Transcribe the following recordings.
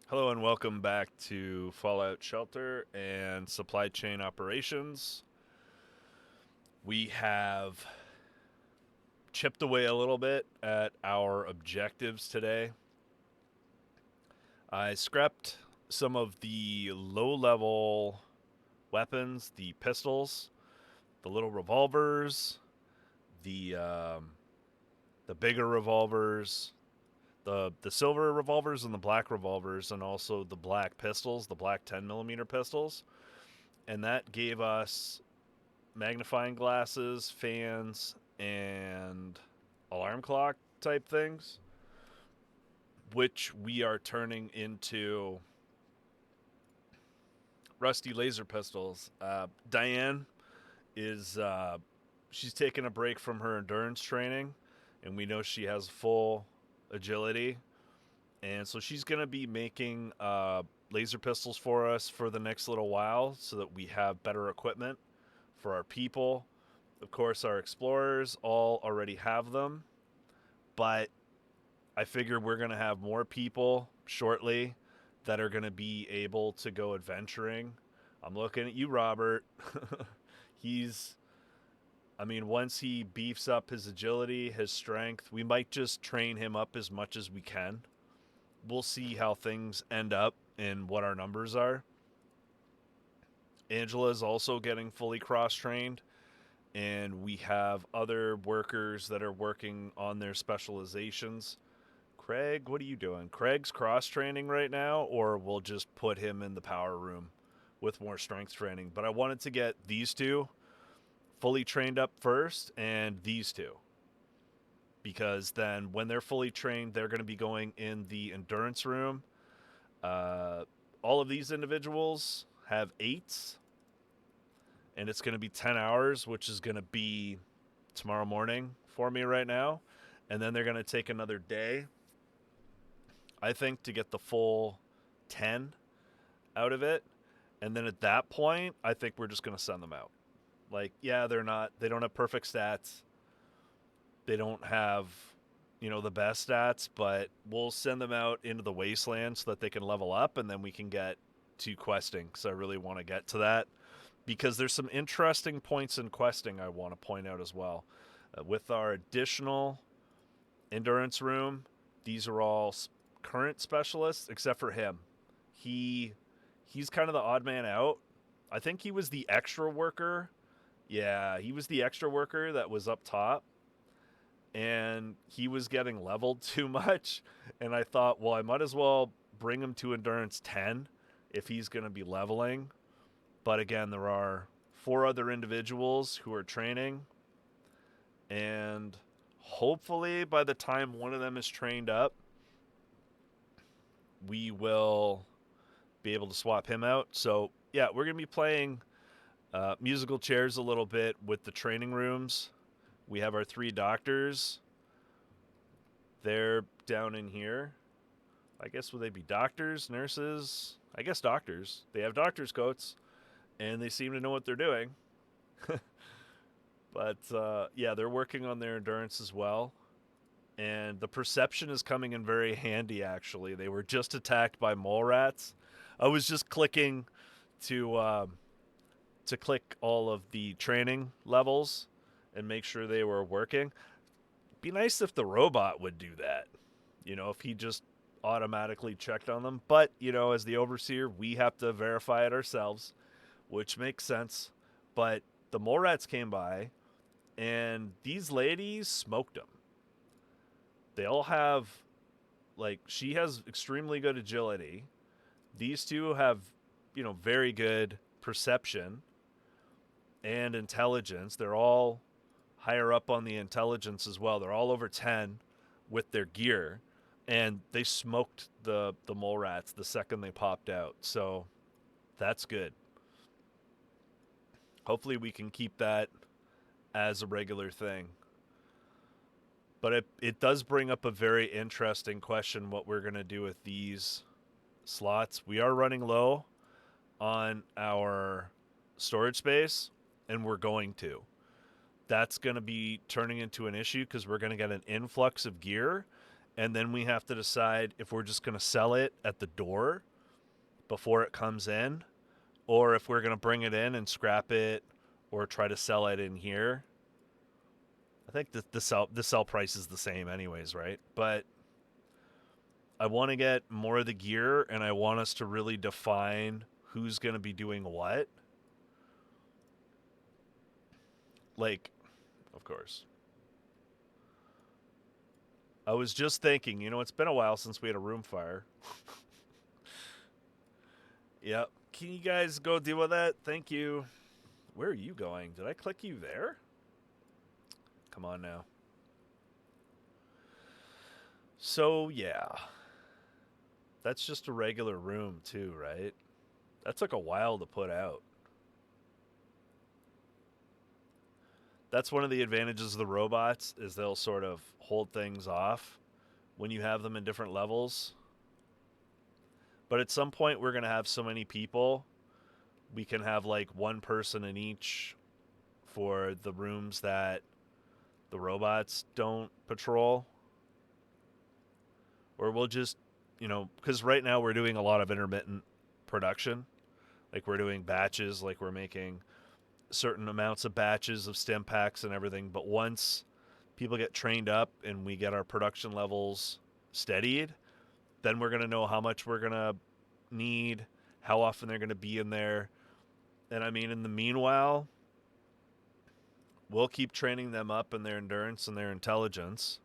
Hello and welcome back to Fallout Shelter and Supply Chain Operations. We have chipped away a little bit at our objectives today. I scrapped some of the low level weapons, the pistols, the little revolvers, the um, the bigger revolvers, the silver revolvers and the black revolvers, and also the black pistols, the black 10 millimeter pistols, and that gave us magnifying glasses, fans, and alarm clock type things, which we are turning into rusty laser pistols. Diane is she's taking a break from her endurance training, and we know she has full agility, and so she's going to be making laser pistols for us for the next little while, so that we have better equipment for our people. Of course, our explorers all already have them, but I figure we're going to have more people shortly that are going to be able to go adventuring. I'm looking at you, Robert. He's, I mean, once he beefs up his agility, his strength, we might just train him up as much as we can. We'll see how things end up and what our numbers are. Angela is also getting fully cross trained, and we have other workers that are working on their specializations. Craig, what are you doing? Craig's cross training right now, or we'll just put him in the power room with more strength training. But I wanted to get these two fully trained up first, and these two, because then when they're fully trained, they're going to be going in the endurance room. Uh, all of these individuals have eights, and it's going to be 10 hours, which is going to be tomorrow morning for me right now. And then they're going to take another day, I think, to get the full 10 out of it. And then at that point, I think we're just going to send them out. Like, yeah, they don't have perfect stats. They don't have, the best stats, but we'll send them out into the wasteland so that they can level up, and then we can get to questing. So I really want to get to that, because there's some interesting points in questing I want to point out as well. With our additional endurance room, these are all current specialists except for him. He he's kind of the odd man out. I think he was the extra worker. Yeah, he was the extra worker that was up top, and he was getting leveled too much, and I thought, well, I might as well bring him to endurance 10 if he's going to be leveling. But again, there are four other individuals who are training, and hopefully by the time one of them is trained up, we will be able to swap him out. So, yeah, we're going to be playing musical chairs a little bit with the training rooms. We have our three doctors. They're down in here. I guess would they be doctors, nurses? I guess doctors. They have doctor's coats, and they seem to know what they're doing. But yeah, they're working on their endurance as well. And the perception is coming in very handy, actually. They were just attacked by mole rats. I was just clicking to click all of the training levels and make sure they were working. Be nice if the robot would do that. If he just automatically checked on them. But, as the overseer, we have to verify it ourselves, which makes sense. But the mole rats came by, and these ladies smoked them. They all have, like, she has extremely good agility. These two have, very good perception and intelligence. They're all higher up on the intelligence as well. They're all over 10 with their gear, and they smoked the mole rats the second they popped out. So that's good. Hopefully we can keep that as a regular thing. But it does bring up a very interesting question, what we're going to do with these slots. We are running low on our storage space, and we're going to. That's going to be turning into an issue because we're going to get an influx of gear, and then we have to decide if we're just going to sell it at the door before it comes in, or if we're going to bring it in and scrap it or try to sell it in here. I think the sell price is the same anyways, right? But I want to get more of the gear, and I want us to really define who's going to be doing what. Like, of course. I was just thinking, it's been a while since we had a room fire. Yep. Can you guys go deal with that? Thank you. Where are you going? Did I click you there? Come on now. So, yeah. That's just a regular room, too, right? That took a while to put out. That's one of the advantages of the robots, is they'll sort of hold things off when you have them in different levels. But at some point, we're going to have so many people, we can have like one person in each for the rooms that the robots don't patrol. Or we'll just, because right now we're doing a lot of intermittent production. Like we're doing batches, like we're making certain amounts of batches of stim packs and everything. But once people get trained up and we get our production levels steadied, then we're going to know how much we're going to need, how often they're going to be in there. And I mean, in the meanwhile, we'll keep training them up in their endurance and their intelligence.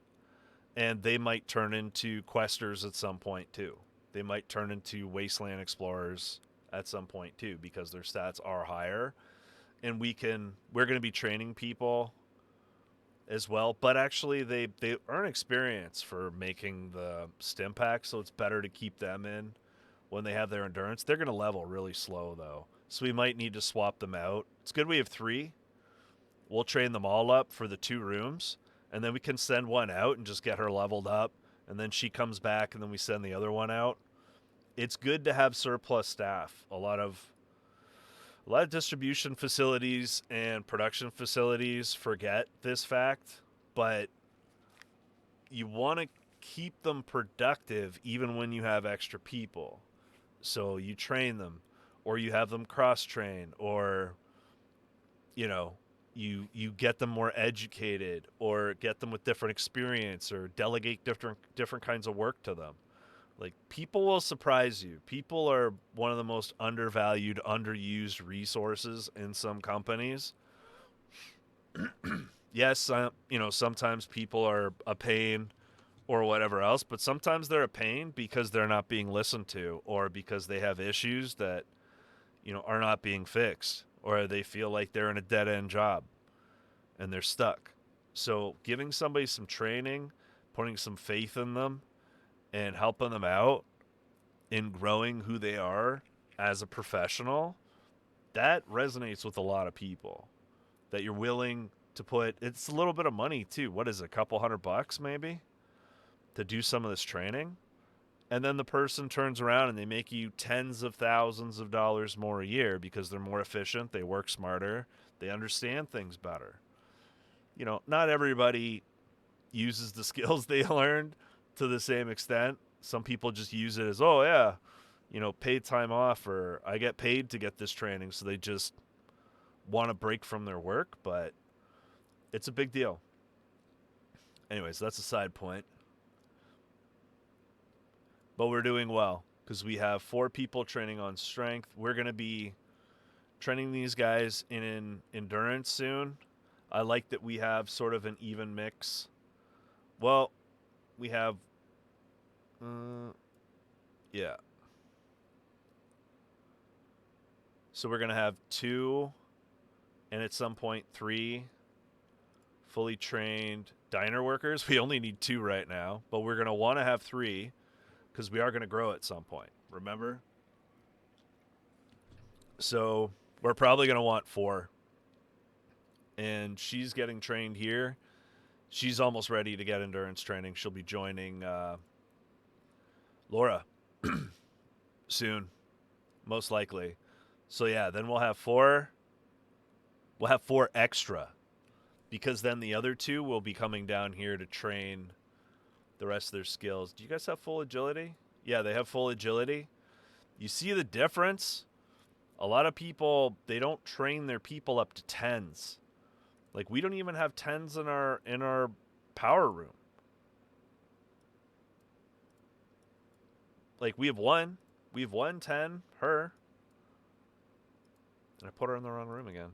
And they might turn into questers at some point too. They might turn into wasteland explorers at some point too, because their stats are higher. And we're going to be training people as well. But actually, they earn experience for making the stim pack, so it's better to keep them in when they have their endurance. They're going to level really slow, though. So we might need to swap them out. It's good we have 3. We'll train them all up for the 2 rooms, and then we can send one out and just get her leveled up, and then she comes back, and then we send the other one out. It's good to have surplus staff. A lot of distribution facilities and production facilities forget this fact, but you want to keep them productive even when you have extra people. So you train them, or you have them cross-train, or you get them more educated, or get them with different experience, or delegate different kinds of work to them. Like, people will surprise you. People are one of the most undervalued, underused resources in some companies. Yes, sometimes people are a pain or whatever else, but sometimes they're a pain because they're not being listened to, or because they have issues that, are not being fixed, or they feel like they're in a dead-end job and they're stuck. So giving somebody some training, putting some faith in them, and helping them out in growing who they are as a professional, that resonates with a lot of people. That you're willing to put, it's a little bit of money too. What is it, a couple $100 maybe to do some of this training? And then the person turns around and they make you tens of thousands of dollars more a year because they're more efficient, they work smarter, they understand things better. Not everybody uses the skills they learned to the same extent. Some people just use it as, oh yeah, paid time off, or I get paid to get this training, so they just want to break from their work, but it's a big deal. Anyways, that's a side point. But we're doing well because we have 4 people training on strength. We're going to be training these guys in endurance soon. I like that we have sort of an even mix. Well, we have yeah. So we're going to have 2, and at some point 3 fully trained diner workers. We only need 2 right now, but we're going to want to have 3 because we are going to grow at some point. Remember? So we're probably going to want 4. And she's getting trained here. She's almost ready to get endurance training. She'll be joining Laura soon, most likely. So yeah, then we'll have 4. We'll have 4 extra, because then the other 2 will be coming down here to train the rest of their skills. Do you guys have full agility? Yeah, they have full agility. You see the difference? A lot of people, they don't train their people up to 10s. Like, we don't even have 10s in our power room. Like, we have one 10, her. And I put her in the wrong room again.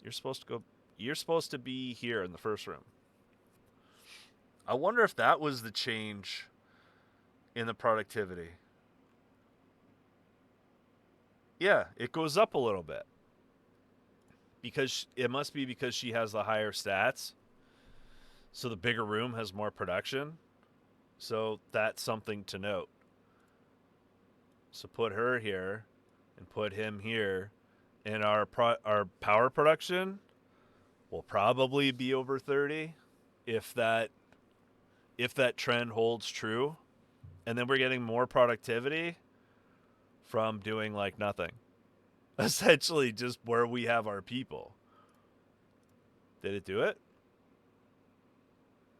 You're supposed to be here in the first room. I wonder if that was the change in the productivity. Yeah, it goes up a little bit. Because it must be because she has the higher stats. So the bigger room has more production. So that's something to note. So put her here and put him here, and our power production will probably be over 30 if that trend holds true. And then we're getting more productivity from doing like nothing. Essentially just where we have our people. Did it do it?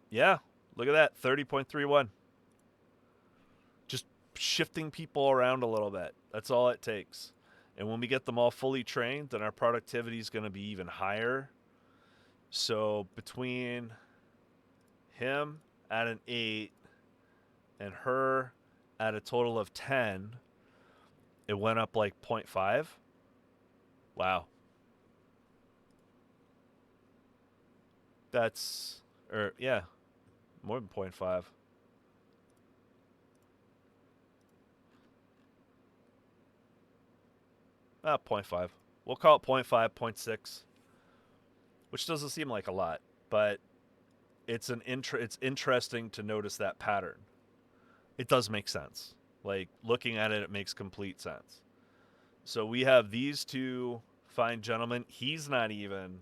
Yeah, look at that, 30.31. Just shifting people around a little bit. That's all it takes. And when we get them all fully trained, then our productivity is going to be even higher. So between him at an 8 and her at a total of 10, it went up like 0.5. Wow. That's, yeah, more than 0.5. 0.5. We'll call it 0.5, 0.6, which doesn't seem like a lot, but it's interesting to notice that pattern. It does make sense. Like, looking at it, it makes complete sense. So we have these two fine gentlemen. He's not even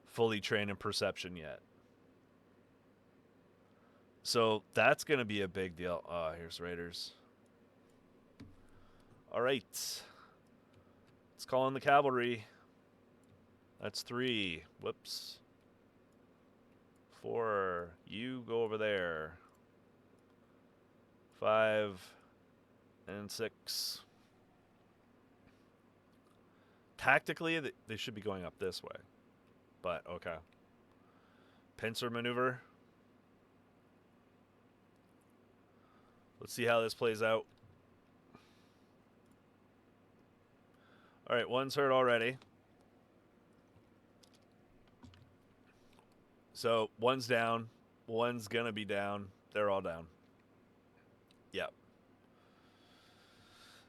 fully trained in perception yet. So that's going to be a big deal. Oh, here's Raiders. All right. Let's call in the cavalry. That's 3. Whoops. 4. You go over there. 5 and 6. Tactically, they should be going up this way. But, okay. Pincer maneuver. Let's see how this plays out. All right, one's hurt already. So one's down. One's going to be down. They're all down. Yep.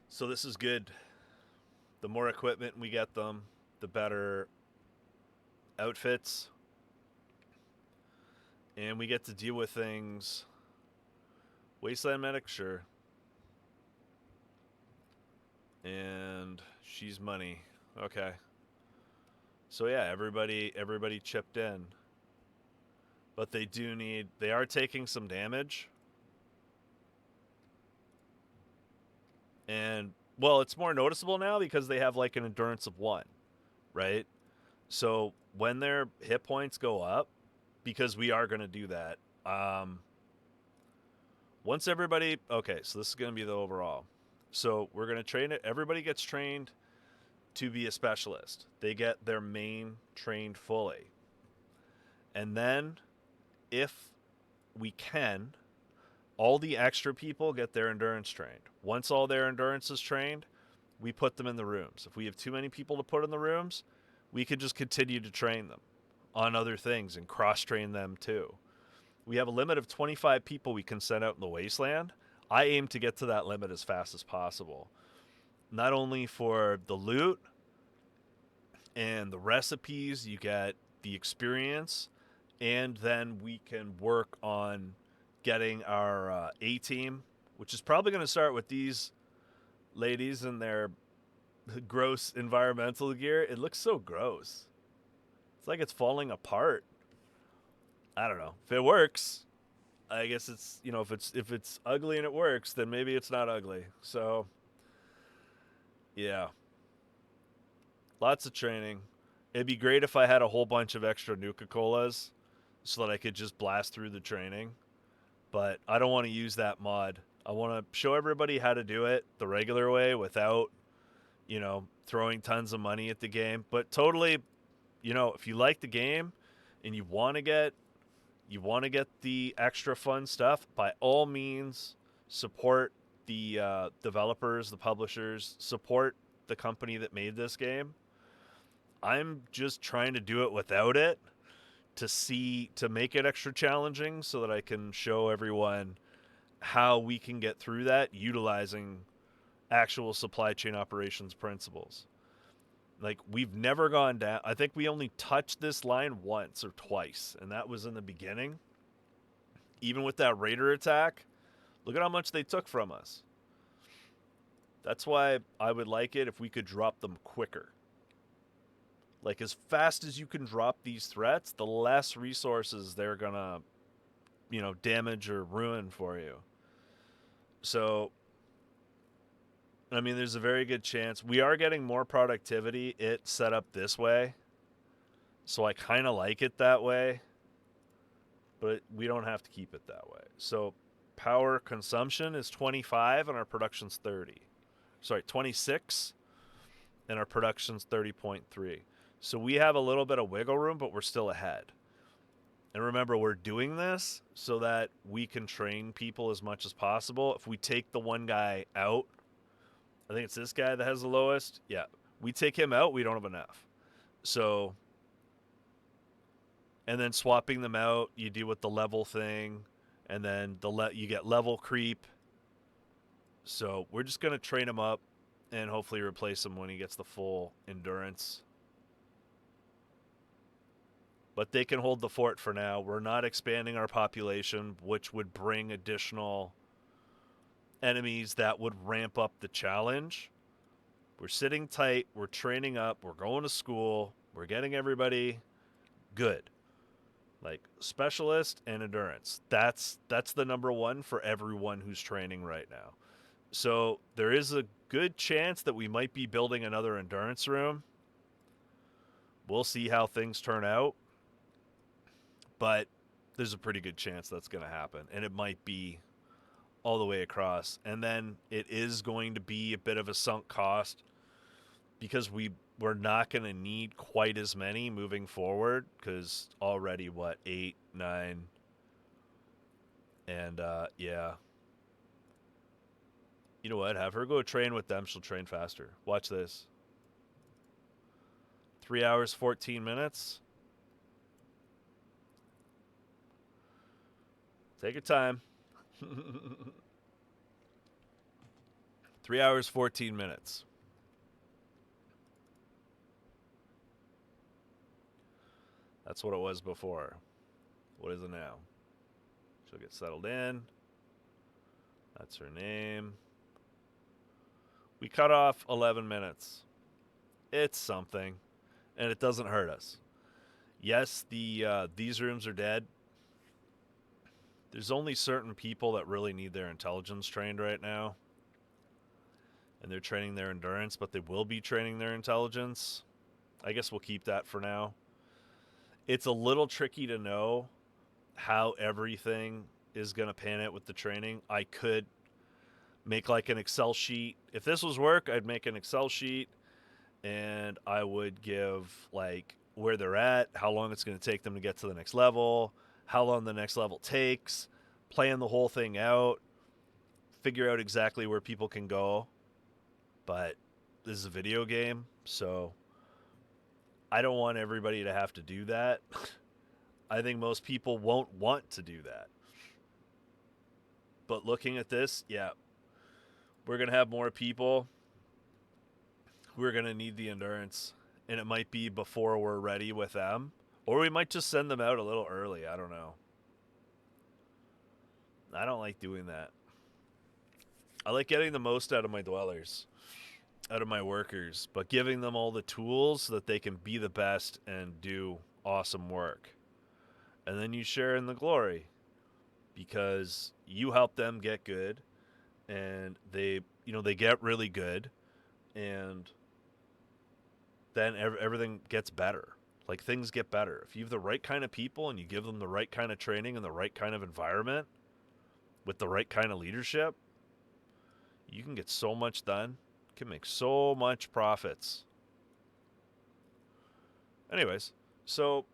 So this is good. The more equipment we get them, the better outfits. And we get to deal with things. Wasteland medic, sure. And she's money. Okay. So yeah, everybody chipped in. But they are taking some damage. And, well, it's more noticeable now because they have like an endurance of 1, right? So when their hit points go up, because we are going to do that, once everybody, okay, so this is going to be the overall. So we're going to train it. Everybody gets trained to be a specialist. They get their main trained fully. And then, if we can, all the extra people get their endurance trained. Once all their endurance is trained, we put them in the rooms. If we have too many people to put in the rooms, we can just continue to train them on other things and cross-train them too. We have a limit of 25 people we can send out in the wasteland. I aim to get to that limit as fast as possible. Not only for the loot and the recipes, you get the experience, and then we can work on getting our A-team, which is probably going to start with these ladies in their gross environmental gear. It looks so gross. It's like it's falling apart. I don't know. If it works, I guess it's, if it's ugly and it works, then maybe it's not ugly. So, yeah. Lots of training. It'd be great if I had a whole bunch of extra Nuka-Colas so that I could just blast through the training. but I don't want to use that mod. I want to show everybody how to do it the regular way without, throwing tons of money at the game. But totally, if you like the game and you want to get the extra fun stuff, by all means, support the developers, the publishers, support the company that made this game. I'm just trying to do it without it to make it extra challenging so that I can show everyone how we can get through that utilizing actual supply chain operations principles. Like, we've never gone down. I think we only touched this line once or twice, and that was in the beginning. Even with that Raider attack, look at how much they took from us. That's why I would like it if we could drop them quicker. Like, as fast as you can drop these threats, the less resources they're gonna, damage or ruin for you. So, I mean, there's a very good chance we are getting more productivity. It's set up this way, so I kind of like it that way, but we don't have to keep it that way. So power consumption is 25 and our production's 30. Sorry, 26 and our production's 30.3. So we have a little bit of wiggle room, but we're still ahead. And remember, we're doing this so that we can train people as much as possible. If we take the one guy out, I think it's this guy that has the lowest. Yeah, we take him out, we don't have enough. So, and then swapping them out, you deal with the level thing, and then you get level creep. So we're just going to train him up and hopefully replace him when he gets the full endurance. But they can hold the fort for now. We're not expanding our population, which would bring additional enemies that would ramp up the challenge. We're sitting tight. We're training up. We're going to school. We're getting everybody good. Like, specialist and endurance. That's the number one for everyone who's training right now. So there is a good chance that we might be building another endurance room. We'll see how things turn out. But there's a pretty good chance that's going to happen. And it might be all the way across. And then it is going to be a bit of a sunk cost because we're not going to need quite as many moving forward, because already, 8, 9, and yeah. You know what? Have her go train with them. She'll train faster. Watch this. 3 hours, 14 minutes. Take your time. 3 hours, 14 minutes. That's what it was before. What is it now? She'll get settled in. That's her name. We cut off 11 minutes. It's something, and it doesn't hurt us. Yes, these rooms are dead. There's only certain people that really need their intelligence trained right now, and they're training their endurance, but they will be training their intelligence. I guess we'll keep that for now. It's a little tricky to know how everything is going to pan out with the training. I could make like an Excel sheet. If this was work, I'd make an Excel sheet and I would give like where they're at, how long it's going to take them to get to the next level, how long the next level takes, plan the whole thing out, figure out exactly where people can go. But this is a video game, so I don't want everybody to have to do that. I think most people won't want to do that. But looking at this, yeah, we're going to have more people who are going to need the endurance. And it might be before we're ready with them. Or we might just send them out a little early. I don't know. I don't like doing that. I like getting the most out of my dwellers, out of my workers, but giving them all the tools so that they can be the best and do awesome work. And then you share in the glory because you help them get good, and they get really good, and then everything gets better. Like, things get better. If you have the right kind of people and you give them the right kind of training and the right kind of environment, with the right kind of leadership, you can get so much done, can make so much profits. Anyways, so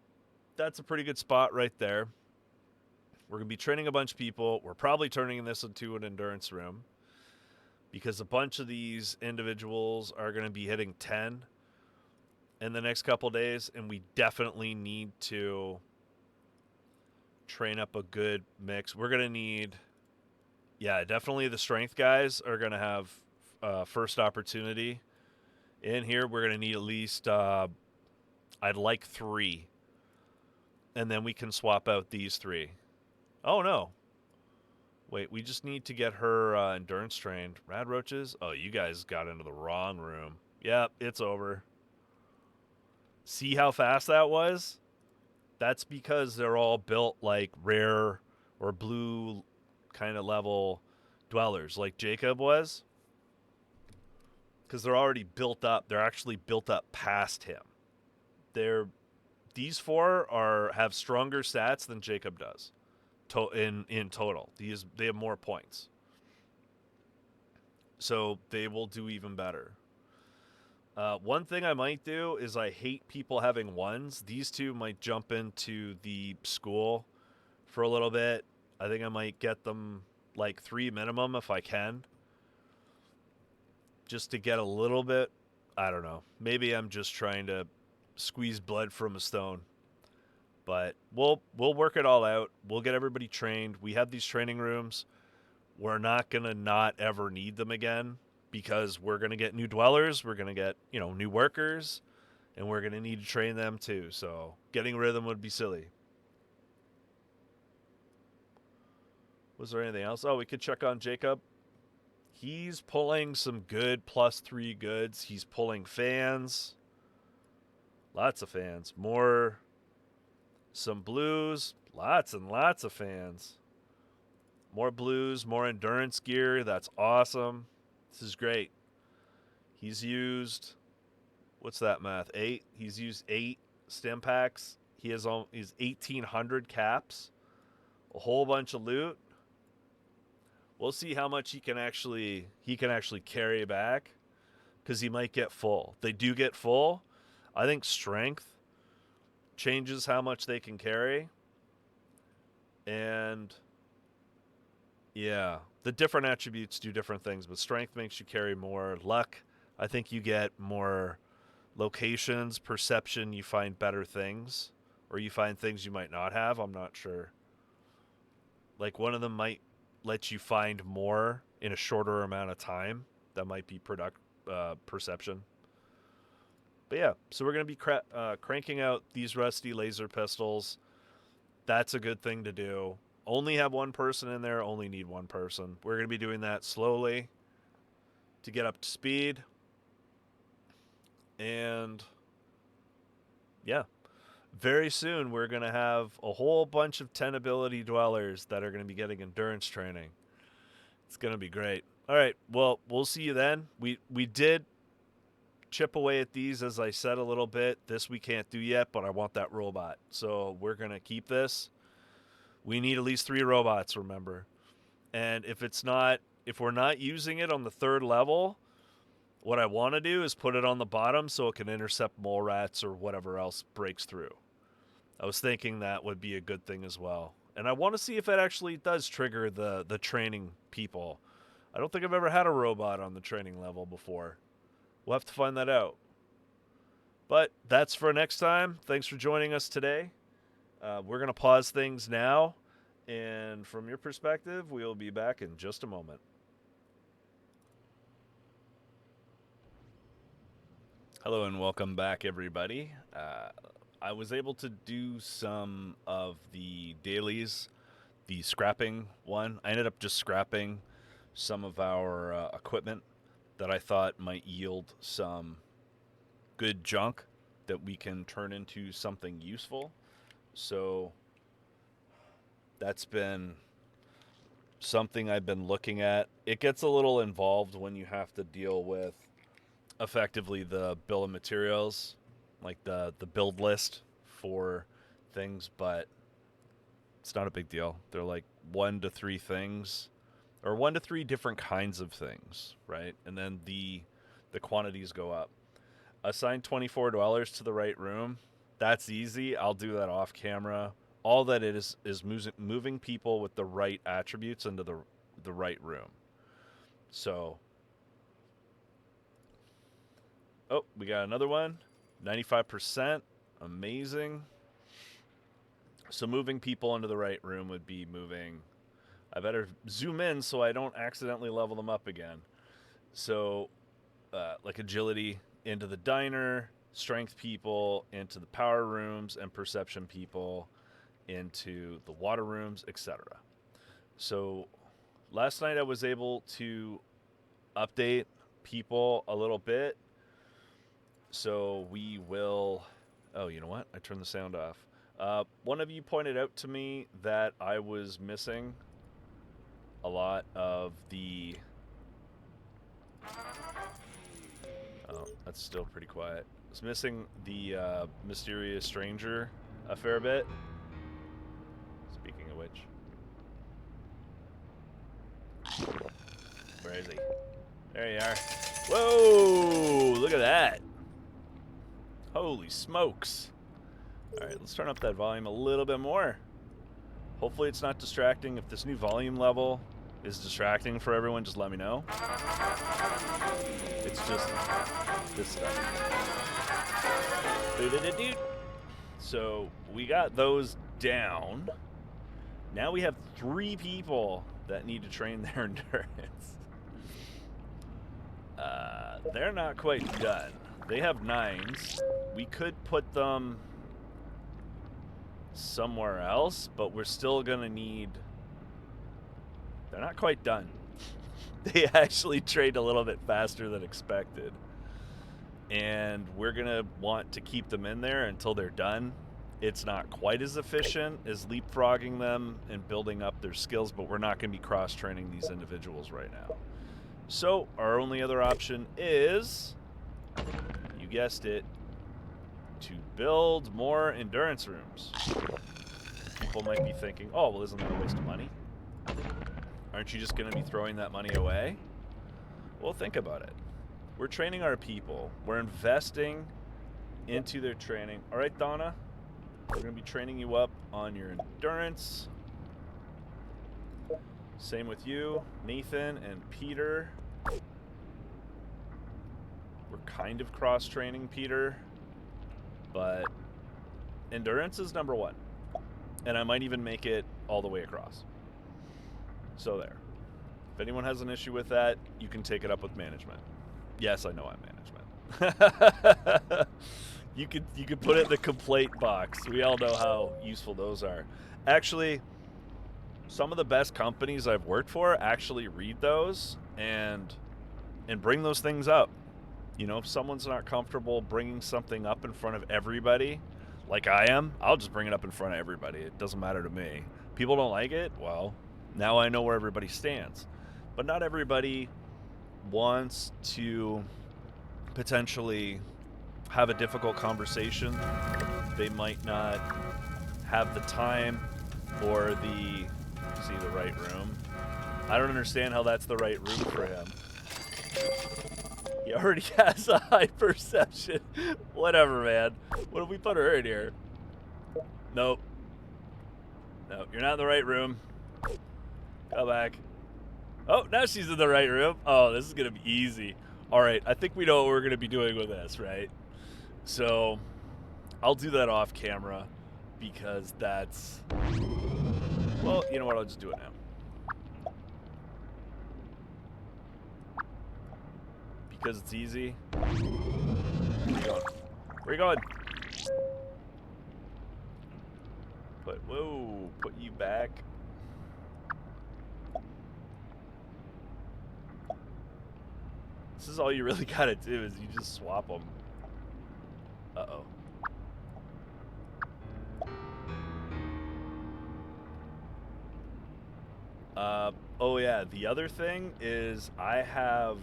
that's a pretty good spot right there. We're going to be training a bunch of people. We're probably turning this into an endurance room because a bunch of these individuals are going to be hitting 10 in the next couple days, and we definitely need to train up a good mix. We're going to need, definitely the strength guys are going to have first opportunity in here. We're going to need at least, I'd like 3, and then we can swap out these 3. Oh, no. Wait, we just need to get her endurance trained. Rad roaches? Oh, you guys got into the wrong room. Yep, it's over. See how fast that was? That's because they're all built like rare or blue kind of level dwellers, like Jacob was. Because they're already built up. They're actually built up past him. These 4 have stronger stats than Jacob does. In total, they have more points, so they will do even better. One thing I might do is I hate people having 1s. These 2 might jump into the school for a little bit. I think I might get them like 3 minimum if I can, just to get a little bit. I don't know. Maybe I'm just trying to squeeze blood from a stone. But we'll work it all out. We'll get everybody trained. We have these training rooms. We're not going to not ever need them again because we're going to get new dwellers. We're going to get, new workers, and we're going to need to train them too. So getting rid of them would be silly. Was there anything else? Oh, we could check on Jacob. He's pulling some good +3 goods. He's pulling fans. Lots of fans. Some blues, lots and lots of fans. More blues, more endurance gear. That's awesome. This is great. He's used, what's that math? 8. He's used 8 stim packs. He's 1,800 caps. A whole bunch of loot. We'll see how much he can actually carry back, because he might get full. They do get full. I think strength changes how much they can carry. And the different attributes do different things, but strength makes you carry more. Luck, I think you get more locations. Perception, you find better things, or you find things you might not have. I'm not sure. Like one of them might let you find more in a shorter amount of time. That might be perception. But so we're going to be cranking out these rusty laser pistols. That's a good thing to do. Only have 1 person in there, only need 1 person. We're going to be doing that slowly to get up to speed. And very soon we're going to have a whole bunch of 10 ability dwellers that are going to be getting endurance training. It's going to be great. All right, well, we'll see you then. We did chip away at these, as I said, a little bit. This we can't do yet, but I want that robot. So we're going to keep this. We need at least 3 robots, remember. And if we're not using it on the 3rd level, what I want to do is put it on the bottom so it can intercept mole rats or whatever else breaks through. I was thinking that would be a good thing as well. And I want to see if it actually does trigger the training people. I don't think I've ever had a robot on the training level before. We'll have to find that out. But that's for next time. Thanks for joining us today. We're going to pause things now. And from your perspective, we'll be back in just a moment. Hello and welcome back, everybody. I was able to do some of the dailies, the scrapping one. I ended up just scrapping some of our equipment that I thought might yield some good junk that we can turn into something useful. So that's been something I've been looking at. It gets a little involved when you have to deal with effectively the bill of materials, like the build list for things, but it's not a big deal. They're like 1 to 3 things, or 1 to 3 different kinds of things, right? And then the quantities go up. Assign 24 dwellers to the right room. That's easy. I'll do that off camera. All that it is moving people with the right attributes into the right room. So, oh, we got another one. 95%. Amazing. So moving people into the right room would be moving. I better zoom in so I don't accidentally level them up again. So, like agility into the diner, strength people into the power rooms, and perception people into the water rooms, etc. So last night I was able to update people a little bit. So we will... Oh, you know what? I turned the sound off. One of you pointed out to me that I was missing a lot of the... Oh, that's still pretty quiet. I was missing the mysterious stranger a fair bit. Speaking of which. Where is he? There you are. Whoa! Look at that. Holy smokes. Alright, let's turn up that volume a little bit more. Hopefully it's not distracting. If this new volume level is distracting for everyone, just let me know. It's just this stuff. So we got those down. Now we have 3 people that need to train their endurance. They're not quite done. They have 9s. We could put them somewhere else, but we're still gonna need... They're not quite done. They actually trained a little bit faster than expected. And we're gonna want to keep them in there until they're done. It's not quite as efficient as leapfrogging them and building up their skills, but we're not gonna be cross-training these individuals right now. So our only other option is, you guessed it, to build more endurance rooms. People might be thinking, oh, well, isn't that a waste of money? Aren't you just going to be throwing that money away? Well, think about it. We're training our people. We're investing into their training. All right, Donna, we're going to be training you up on your endurance. Same with you, Nathan and Peter. We're kind of cross-training Peter, but endurance is number 1. And I might even make it all the way across. So there. If anyone has an issue with that, you can take it up with management. Yes, I know I'm management. You could put it in the complaint box. We all know how useful those are. Actually, some of the best companies I've worked for actually read those and bring those things up. You know, if someone's not comfortable bringing something up in front of everybody, like I am, I'll just bring it up in front of everybody. It doesn't matter to me. People don't like it? Well, now I know where everybody stands. But not everybody wants to potentially have a difficult conversation. They might not have the time or the... See the right room. I don't understand how that's the right room for him. He already has a high perception. Whatever, man. What if we put her in here? Nope. Nope, you're not in the right room. Come back. Oh, now she's in the right room. Oh, this is going to be easy. All right, I think we know what we're going to be doing with this, right? So, I'll do that off camera because that's... Well, you know what? I'll just do it now. Because it's easy. Where you going? Where you going? Put you back. This is all you really gotta do is you just swap them. Uh-oh. Oh yeah, the other thing is I have...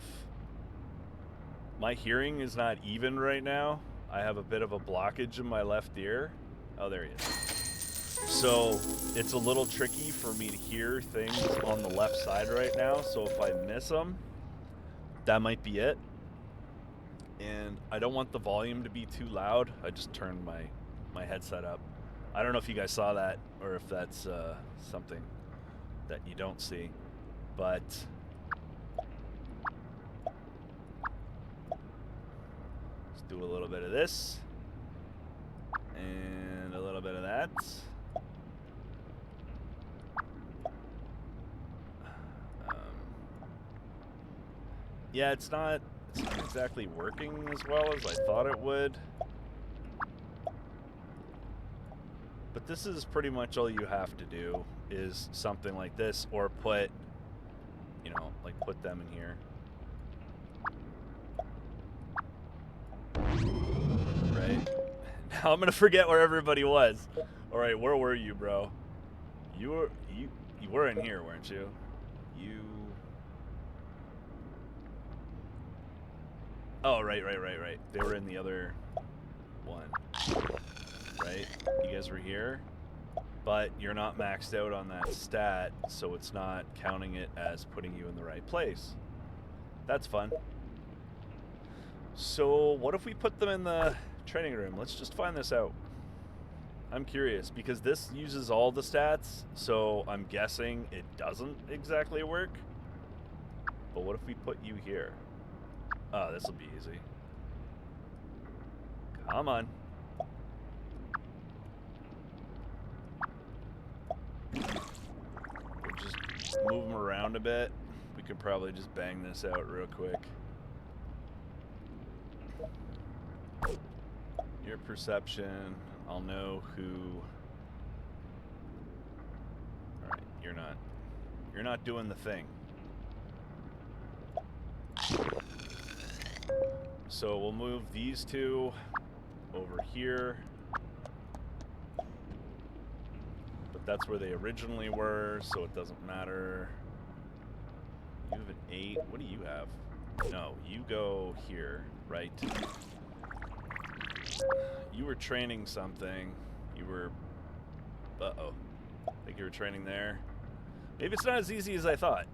My hearing is not even right now. I have a bit of a blockage in my left ear. Oh, there he is. So it's a little tricky for me to hear things on the left side right now. So if I miss them, that might be it. And I don't want the volume to be too loud. I just turned my headset up. I don't know if you guys saw that or if that's something that you don't see, but let's do a little bit of this and a little bit of that. Yeah, it's not exactly working as well as I thought it would. But this is pretty much all you have to do is something like this, or put, you know, like put them in here. Right? Now I'm gonna forget where everybody was. All right, where were you, bro? You were in here, weren't you? Oh, right. They were in the other one. Right? You guys were here, but you're not maxed out on that stat, so it's not counting it as putting you in the right place. That's fun. So what if we put them in the training room? Let's just find this out. I'm curious, because this uses all the stats, so I'm guessing it doesn't exactly work. But what if we put you here? Oh, this will be easy. Come on. We'll just move them around a bit. We could probably just bang this out real quick. Your perception, I'll know who. Alright, you're not doing the thing. So we'll move these two over here. But that's where they originally were, so it doesn't matter. You have an 8. What do you have? No, you go here, right? You were training something. You were... Uh-oh. I think you were training there. Maybe it's not as easy as I thought.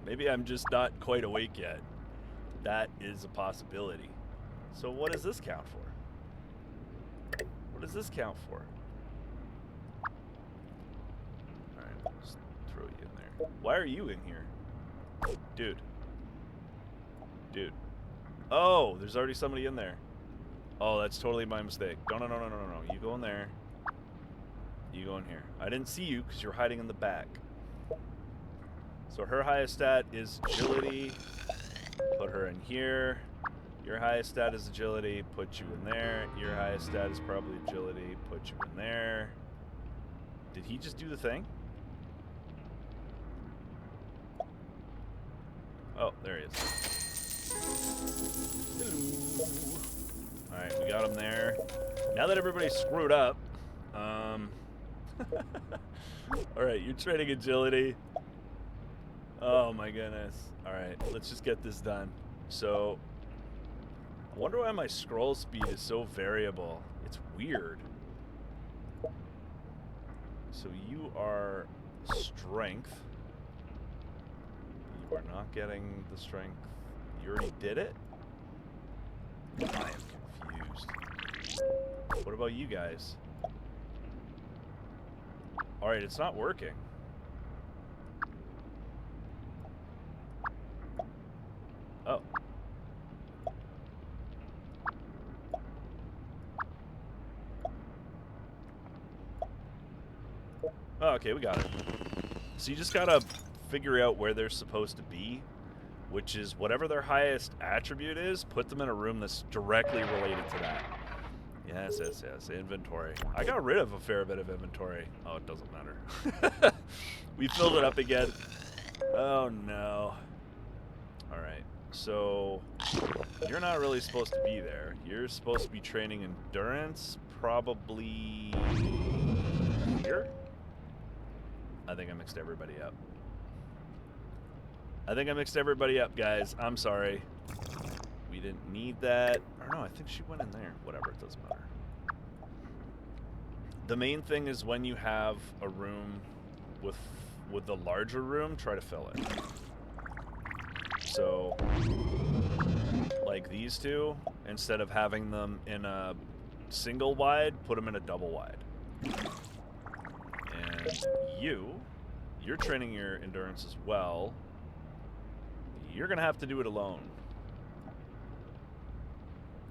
Maybe I'm just not quite awake yet. That is a possibility. So what does this count for? What does this count for? Alright, I'll just throw you in there. Why are you in here? Dude. Dude. Oh, there's already somebody in there. Oh, that's totally my mistake. No. You go in there. You go in here. I didn't see you because you're hiding in the back. So her highest stat is agility. Put her in here. Your highest stat is agility. Put you in there. Your highest stat is probably agility. Put you in there. Did he just do the thing? Oh, there he is. Hello. Alright, we got him there. Now that everybody's screwed up, alright, you're training agility. Oh my goodness. Alright, let's just get this done. So, I wonder why my scroll speed is so variable. It's weird. So you are strength. You are not getting the strength. You already did it? I am confused. What about you guys? Alright, it's not working. Oh. Oh, okay, we got it. So you just gotta figure out where they're supposed to be, which is whatever their highest attribute is, put them in a room that's directly related to that. Yes, inventory. I got rid of a fair bit of inventory. Oh, it doesn't matter. We filled it up again. Oh, no. Alright, so you're not really supposed to be there. You're supposed to be training endurance, probably here? I think I mixed everybody up. Guys. I'm sorry. We didn't need that. Or no, I think she went in there. Whatever, it doesn't matter. the main thing is when you have a room with the larger room, try to fill it. So, like these two, instead of having them in a single wide, put them in a double wide. And you're training your endurance as well. You're gonna have to do it alone.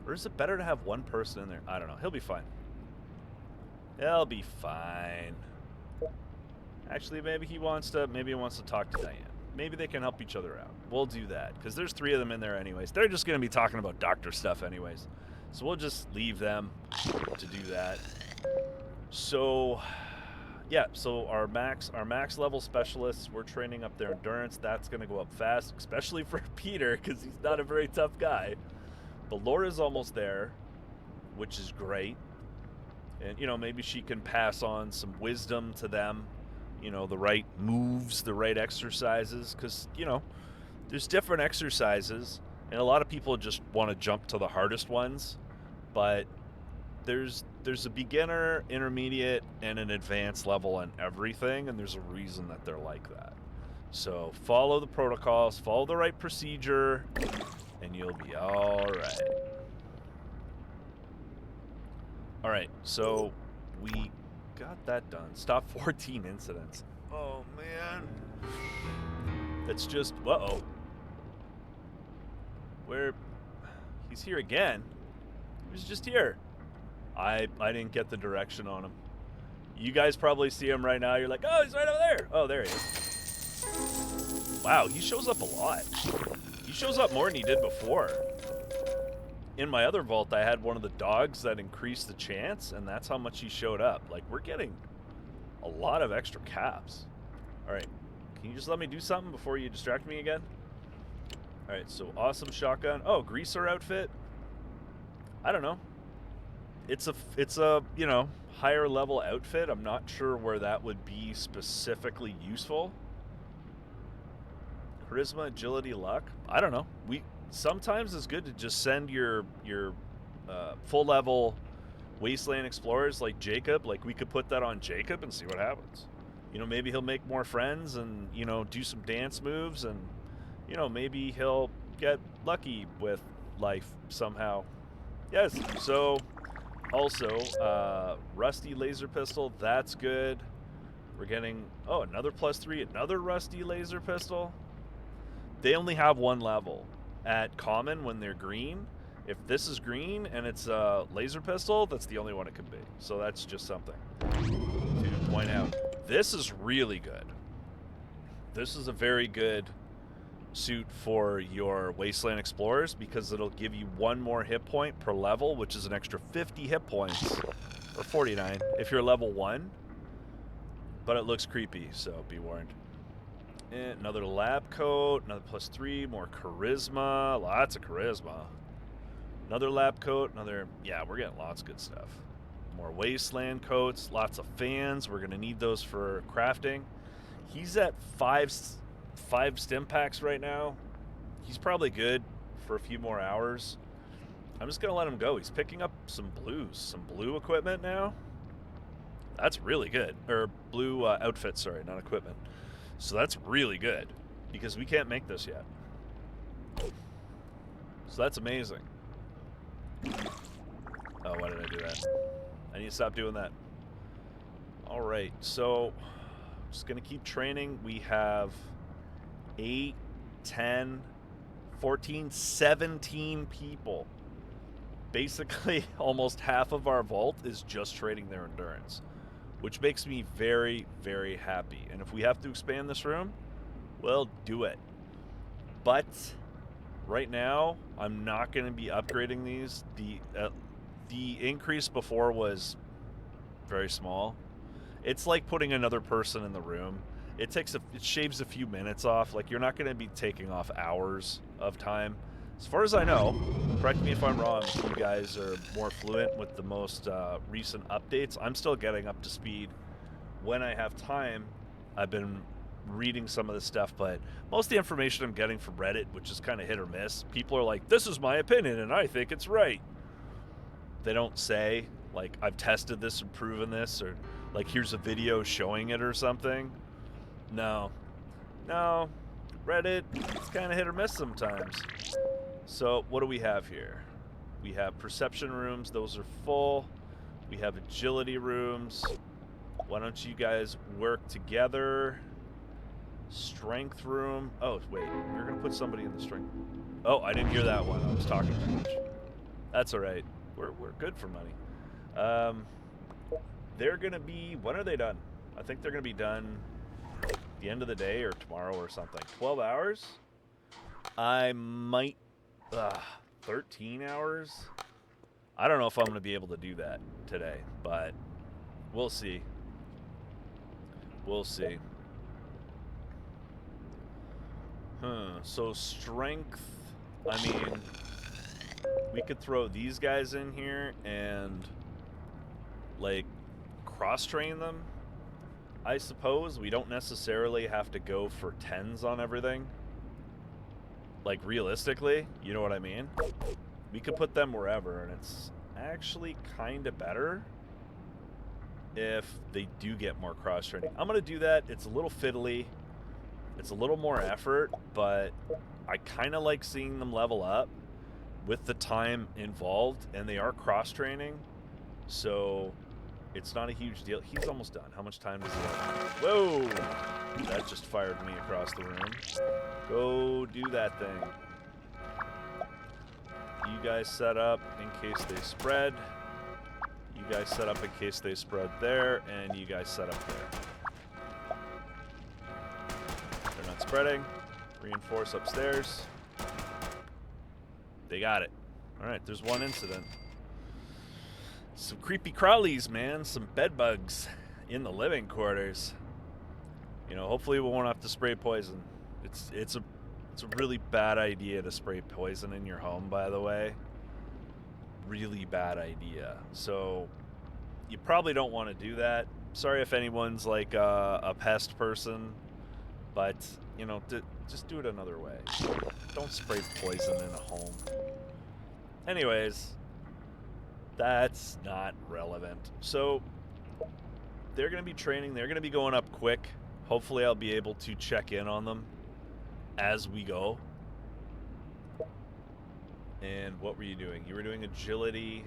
Or is it better to have one person in there? I don't know. He'll be fine. He'll be fine. Actually, maybe he wants to talk to Diane. Maybe they can help each other out. We'll do that, because there's 3 of them in there anyways. They're just going to be talking about doctor stuff anyways. So we'll just leave them to do that. So, yeah, so our max level specialists, we're training up their endurance. That's going to go up fast, especially for Peter, because he's not a very tough guy. But Laura's almost there, which is great. And, you know, maybe she can pass on some wisdom to them. You know, the right moves, the right exercises. Because, you know, there's different exercises. And a lot of people just want to jump to the hardest ones. But there's a beginner, intermediate, and an advanced level on everything. And there's a reason that they're like that. So follow the protocols, follow the right procedure, and you'll be all right. All right, so we got that done. Stop 14 incidents. Oh, man. It's just, uh-oh. He's here again. He was just here. I didn't get the direction on him. You guys probably see him right now. You're like, oh, he's right over there. Oh, there he is. Wow, he shows up a lot. He shows up more than he did before. In my other vault, I had one of the dogs that increased the chance, and that's how much he showed up. Like, we're getting a lot of extra caps. All right, can you just let me do something before you distract me again? All right, so awesome shotgun. Oh, greaser outfit. I don't know. It's a you know, higher level outfit. I'm not sure where that would be specifically useful. Charisma, agility, luck. I don't know. Sometimes it's good to just send your full level wasteland explorers like Jacob. Like, we could put that on Jacob and see what happens. You know, maybe he'll make more friends and, you know, do some dance moves, and, you know, maybe he'll get lucky with life somehow. Yes. So also rusty laser pistol. That's good. We're getting another +3, another rusty laser pistol. They only have one level. At common, when they're green, if this is green and it's a laser pistol, that's the only one it can be. So that's just something to point out. This is really good. This is a very good suit for your Wasteland Explorers, because it'll give you 1 more hit point per level, which is an extra 50 hit points, or 49 if you're level 1. But it looks creepy, so be warned. And another lab coat, another +3, more charisma, lots of charisma. Another lab coat, yeah, we're getting lots of good stuff. More wasteland coats, lots of fans. We're going to need those for crafting. He's at 5 stim packs right now. He's probably good for a few more hours. I'm just going to let him go. He's picking up some blue equipment now. That's really good. Or blue outfits, sorry, not equipment. So that's really good, because we can't make this yet. So that's amazing. Oh, why did I do that? I need to stop doing that. All right, so just going to keep training. We have 8, 10, 14, 17 people. Basically, almost half of our vault is just training their endurance, which makes me very, very happy. And if we have to expand this room, we'll do it. But right now, I'm not going to be upgrading these. The increase before was very small. It's like putting another person in the room. It shaves a few minutes off. Like, you're not going to be taking off hours of time. As far as I know, correct me if I'm wrong, if you guys are more fluent with the most recent updates. I'm still getting up to speed when I have time. I've been reading some of this stuff, but most of the information I'm getting from Reddit, which is kind of hit or miss. People are like, this is my opinion, and I think it's right. They don't say like I've tested this and proven this, or like here's a video showing it or something. No. No. Reddit, it's kind of hit or miss sometimes. So what do we have here? We have perception rooms. Those are full. We have agility rooms. Why don't you guys work together? Strength room. Oh, wait. You're going to put somebody in the strength. Oh, I didn't hear that one. I was talking too much. That's all right. We're good for money. They're going to be... When are they done? I think they're going to be done the end of the day or tomorrow or something. 12 hours? I might... 13 hours? I don't know if I'm going to be able to do that today, but we'll see. We'll see. So strength, I mean, we could throw these guys in here and, like, cross-train them, I suppose. We don't necessarily have to go for 10s on everything. Like, realistically, you know what I mean? We could put them wherever, and it's actually kind of better if they do get more cross-training. I'm going to do that. It's a little fiddly. It's a little more effort, but I kind of like seeing them level up with the time involved, and they are cross-training, so it's not a huge deal. He's almost done. How much time does he have? Whoa! That just fired me across the room. Go do that thing. You guys set up in case they spread. You guys set up in case they spread there, and you guys set up there. They're not spreading. Reinforce upstairs. They got it. Alright, there's one incident. Some creepy crawlies, man. Some bed bugs in the living quarters. You know, hopefully we won't have to spray poison. It's a really bad idea to spray poison in your home, by the way. Really bad idea. So you probably don't want to do that. Sorry if anyone's like a pest person, but you know, just do it another way. Don't spray poison in a home. Anyways, that's not relevant. So they're going to be training. They're going to be going up quick. Hopefully I'll be able to check in on them as we go. And what were you doing? You were doing agility,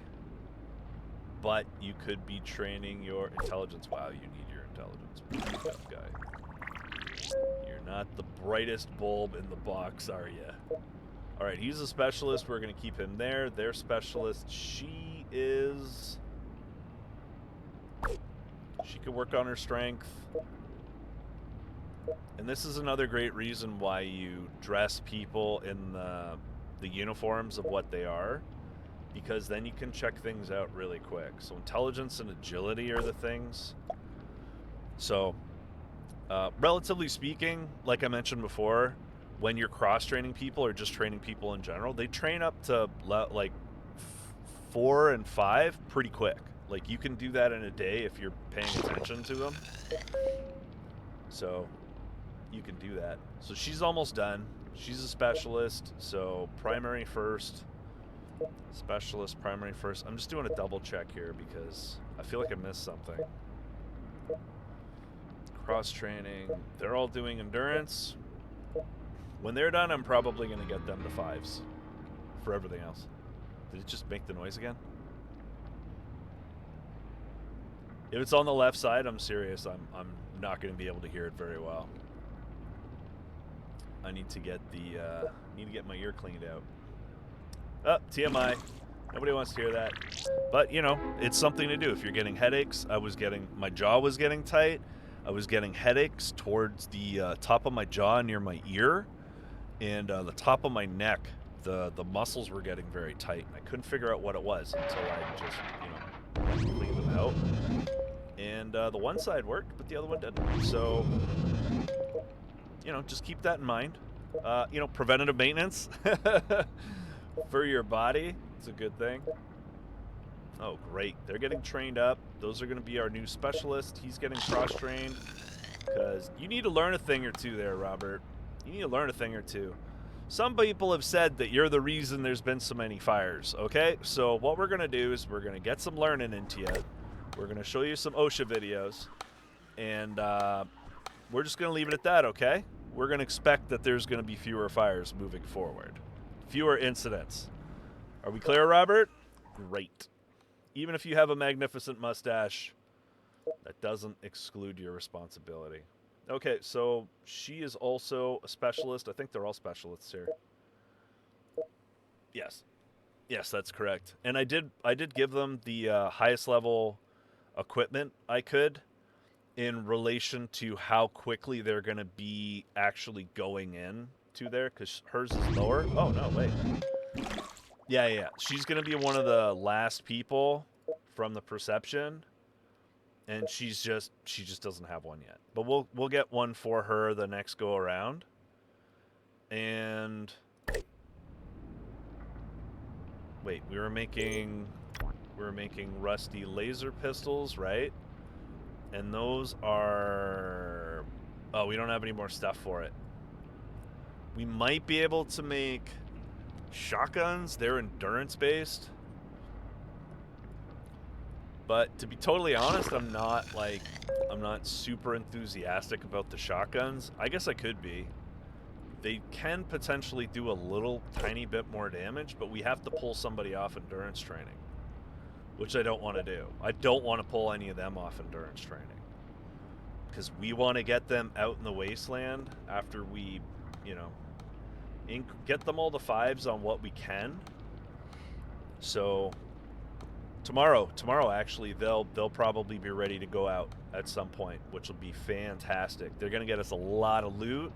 but you could be training your intelligence. Wow, you need your intelligence. Tough guy. You're not the brightest bulb in the box, are you? All right, he's a specialist. We're going to keep him there. Their specialist, she is... She could work on her strength. And this is another great reason why you dress people in the uniforms of what they are, because then you can check things out really quick. So intelligence and agility are the things. So relatively speaking, like I mentioned before, when you're cross-training people or just training people in general, they train up to like 4 and 5 pretty quick. Like you can do that in a day if you're paying attention to them. So you can do that. So she's almost done. She's a specialist, so primary first. Specialist, primary first. I'm just doing a double check here because I feel like I missed something. Cross-training. They're all doing endurance. When they're done, I'm probably going to get them to 5s for everything else. Did it just make the noise again? If it's on the left side, I'm serious. I'm not going to be able to hear it very well. I need to get my ear cleaned out. Oh, TMI. Nobody wants to hear that. But, you know, it's something to do. If you're getting headaches, my jaw was getting tight. I was getting headaches towards the top of my jaw near my ear. And the top of my neck, the muscles were getting very tight. And I couldn't figure out what it was until I just, you know, cleaned them out. And the one side worked, but the other one didn't. So... you know, just keep that in mind. You know, preventative maintenance for your body. It's a good thing. Oh, great. They're getting trained up. Those are going to be our new specialist. He's getting cross-trained because you need to learn a thing or two there, Robert. You need to learn a thing or two. Some people have said that you're the reason there's been so many fires, okay? So what we're going to do is we're going to get some learning into you. We're going to show you some OSHA videos. And we're just going to leave it at that, okay? We're going to expect that there's going to be fewer fires moving forward. Fewer incidents. Are we clear, Robert? Great. Even if you have a magnificent mustache, that doesn't exclude your responsibility. Okay, so she is also a specialist. I think they're all specialists here. Yes. Yes, that's correct. And I did give them the highest level equipment I could in relation to how quickly they're going to be actually going in to there, because hers is lower. Oh, no, wait. Yeah. She's going to be one of the last people from the perception. And she just doesn't have one yet. But we'll get one for her the next go around. And wait, we were making rusty laser pistols, right? And those are, oh, we don't have any more stuff for it. We might be able to make shotguns. They're endurance based. But to be totally honest, I'm not super enthusiastic about the shotguns. I guess I could be. They can potentially do a little tiny bit more damage, but we have to pull somebody off endurance training, which I don't want to do. I don't want to pull any of them off endurance training because we want to get them out in the wasteland after we, get them all to 5s on what we can. So Tomorrow, actually, they'll probably be ready to go out at some point, which will be fantastic. They're going to get us a lot of loot.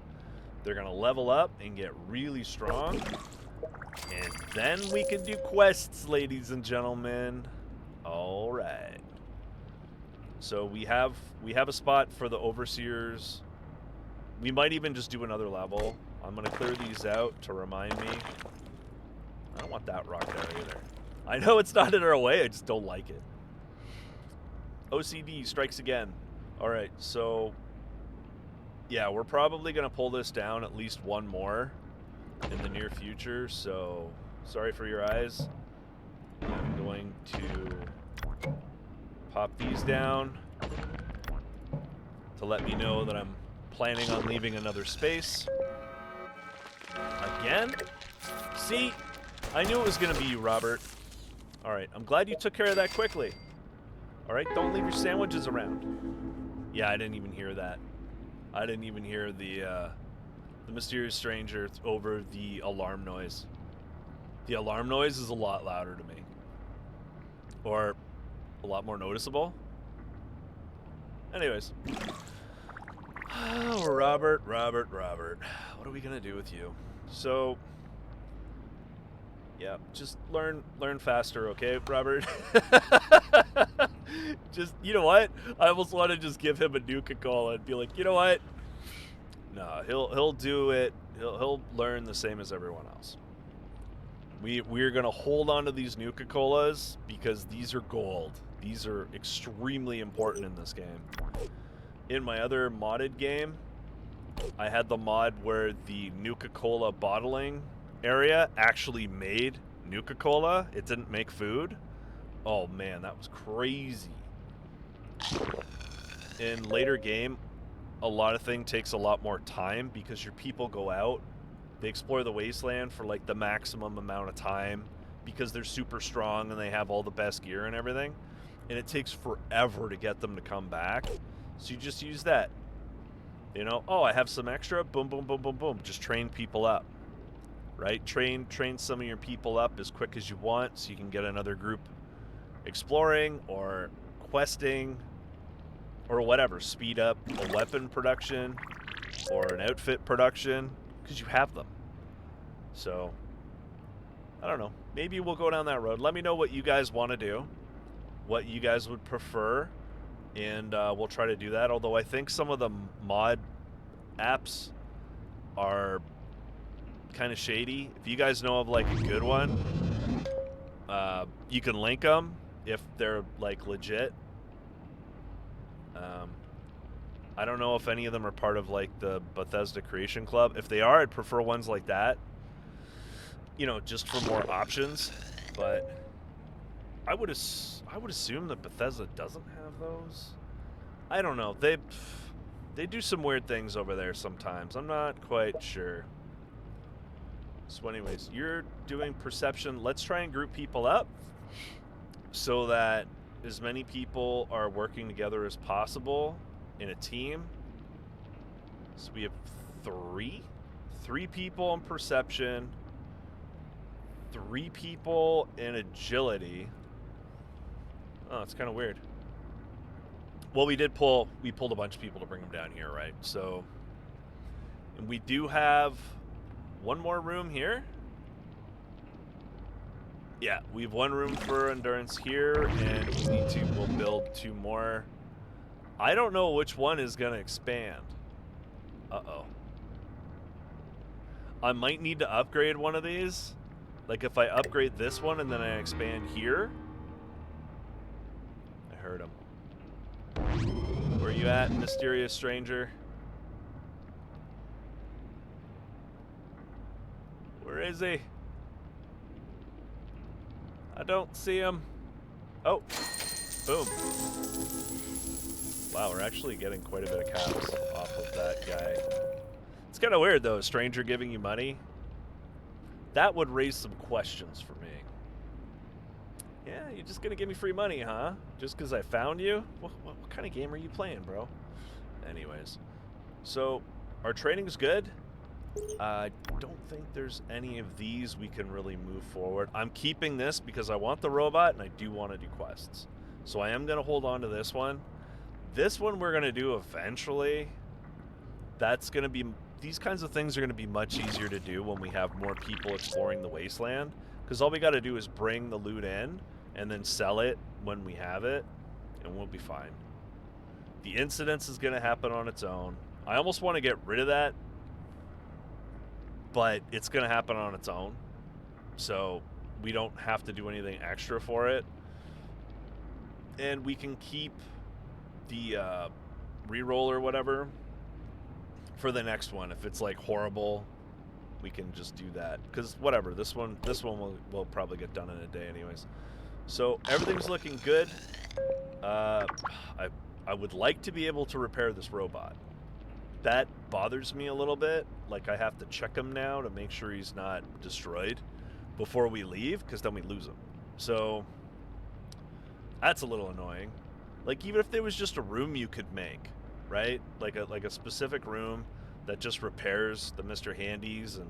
They're going to level up and get really strong. And then we can do quests, ladies and gentlemen. All right. So we have a spot for the overseers. We might even just do another level. I'm going to clear these out to remind me. I don't want that rock there either. I know it's not in our way, I just don't like it. OCD strikes again. All right, so yeah, we're probably going to pull this down at least one more in the near future, so sorry for your eyes. I'm going to pop these down to let me know that I'm planning on leaving another space. Again? See? I knew it was going to be you, Robert. All right, I'm glad you took care of that quickly. All right, don't leave your sandwiches around. Yeah, I didn't even hear that. I didn't even hear the mysterious stranger over the alarm noise. The alarm noise is a lot louder to me. Or a lot more noticeable. Anyways. Oh, Robert. What are we going to do with you? So, yeah, just learn faster, okay, Robert? Just, you know what? I almost want to just give him a Nuka-Cola and be like, you know what? No, he'll do it. He'll learn the same as everyone else. We're gonna hold on to these Nuka-Colas because these are gold. These are extremely important in this game. In my other modded game, I had the mod where the Nuka-Cola bottling area actually made Nuka-Cola. It didn't make food. Oh man, that was crazy. In later game, a lot of things takes a lot more time because your people go out, they explore the wasteland for like the maximum amount of time because they're super strong and they have all the best gear and everything, and it takes forever to get them to come back. So you just use that, oh, I have some extra, boom, boom, boom, boom, boom, just train people up, right? Train some of your people up as quick as you want so you can get another group exploring or questing or whatever, speed up a weapon production or an outfit production because you have them. So I don't know, maybe we'll go down that road. Let me know what you guys want to do, what you guys would prefer, and we'll try to do that. Although I think some of the mod apps are kind of shady. If you guys know of like a good one, you can link them if they're like legit. I don't know if any of them are part of like the Bethesda Creation Club. If they are, I'd prefer ones like that you know, just for more options. But I would assume that Bethesda doesn't have those. I don't know. They do some weird things over there sometimes. I'm not quite sure. So anyways, you're doing perception. Let's try and group people up so that as many people are working together as possible in a team. So we have three people in perception, 3 people in agility. Oh, it's kind of weird. Well, we pulled a bunch of people to bring them down here, right? So, and we do have one more room here. Yeah, we have 1 room for endurance here, and we'll build 2 more. I don't know which one is going to expand. Uh-oh. I might need to upgrade one of these. Like if I upgrade this one and then I expand here. I heard him. Where you at, mysterious stranger? Where is he? I don't see him. Oh, boom. Wow, we're actually getting quite a bit of caps off of that guy. It's kind of weird, though, a stranger giving you money. That would raise some questions for me. Yeah, you're just going to give me free money, huh? Just because I found you? What kind of game are you playing, bro? Anyways, so our training's good. I don't think there's any of these we can really move forward. I'm keeping this because I want the robot and I do want to do quests. So I am going to hold on to this one. This one we're going to do eventually. That's going to be... These kinds of things are going to be much easier to do when we have more people exploring the wasteland. Because all we got to do is bring the loot in and then sell it when we have it. And we'll be fine. The incidence is going to happen on its own. I almost want to get rid of that. But it's going to happen on its own. So we don't have to do anything extra for it. And we can keep the reroll or whatever for the next one. If it's like horrible, we can just do that. Because whatever, this one will probably get done in a day anyways. So everything's looking good. I would like to be able to repair this robot. That bothers me a little bit. Like I have to check him now to make sure he's not destroyed before we leave, because then we lose him. So that's a little annoying. Like even if there was just a room you could make, right? Like a specific room that just repairs the Mr. Handies and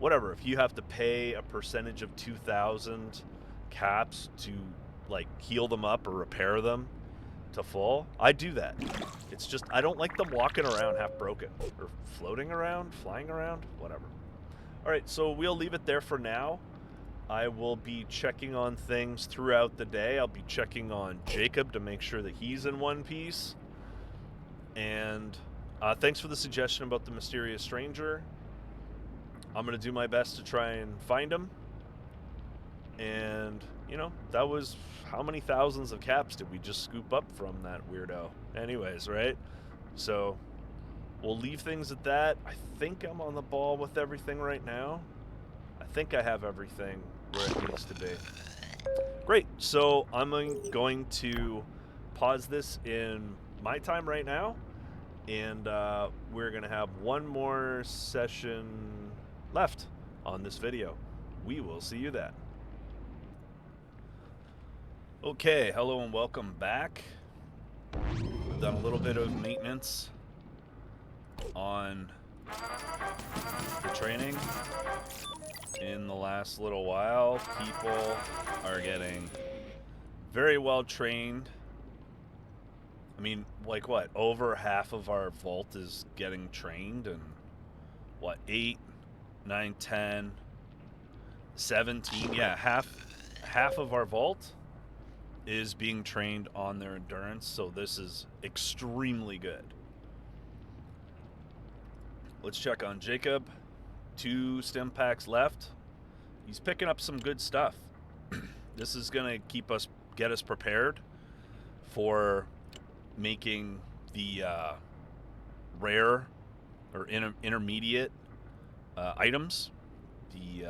whatever. If you have to pay a percentage of 2,000 caps to like heal them up or repair them to full, I do that. It's just I don't like them walking around half broken or floating around, flying around, whatever. All right, so we'll leave it there for now. I will be checking on things throughout the day. I'll be checking on Jacob to make sure that he's in one piece. And thanks for the suggestion about the mysterious stranger. I'm going to do my best to try and find him. And, you know, that was... How many thousands of caps did we just scoop up from that weirdo? Anyways, right? So, we'll leave things at that. I think I'm on the ball with everything right now. I think I have everything where it needs to be. Great. So, I'm going to pause this in my time right now. And we're going to have one more session left on this video. We will see you then. Okay, hello and welcome back. We've done a little bit of maintenance on the training in the last little while. People are getting very well trained. I mean, like what? Over half of our vault is getting trained, and what, 8, 9, 10, 17? Yeah, half of our vault is being trained on their endurance, so this is extremely good. Let's check on Jacob. 2 stim packs left. He's picking up some good stuff. This is gonna get us prepared for making the rare or intermediate items, the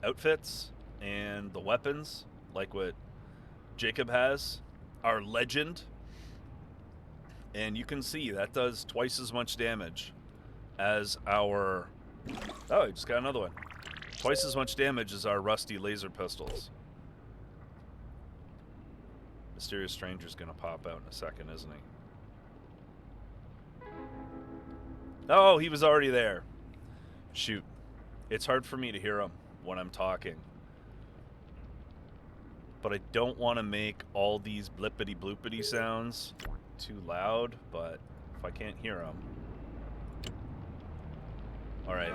outfits and the weapons, like what Jacob has, are legend. And you can see that does twice as much damage as our... Oh, I just got another one. Twice as much damage as our rusty laser pistols. Mysterious Stranger's gonna pop out in a second, isn't he? Oh, he was already there. Shoot. It's hard for me to hear him when I'm talking. But I don't want to make all these blippity bloopity sounds too loud, but if I can't hear him... Alright.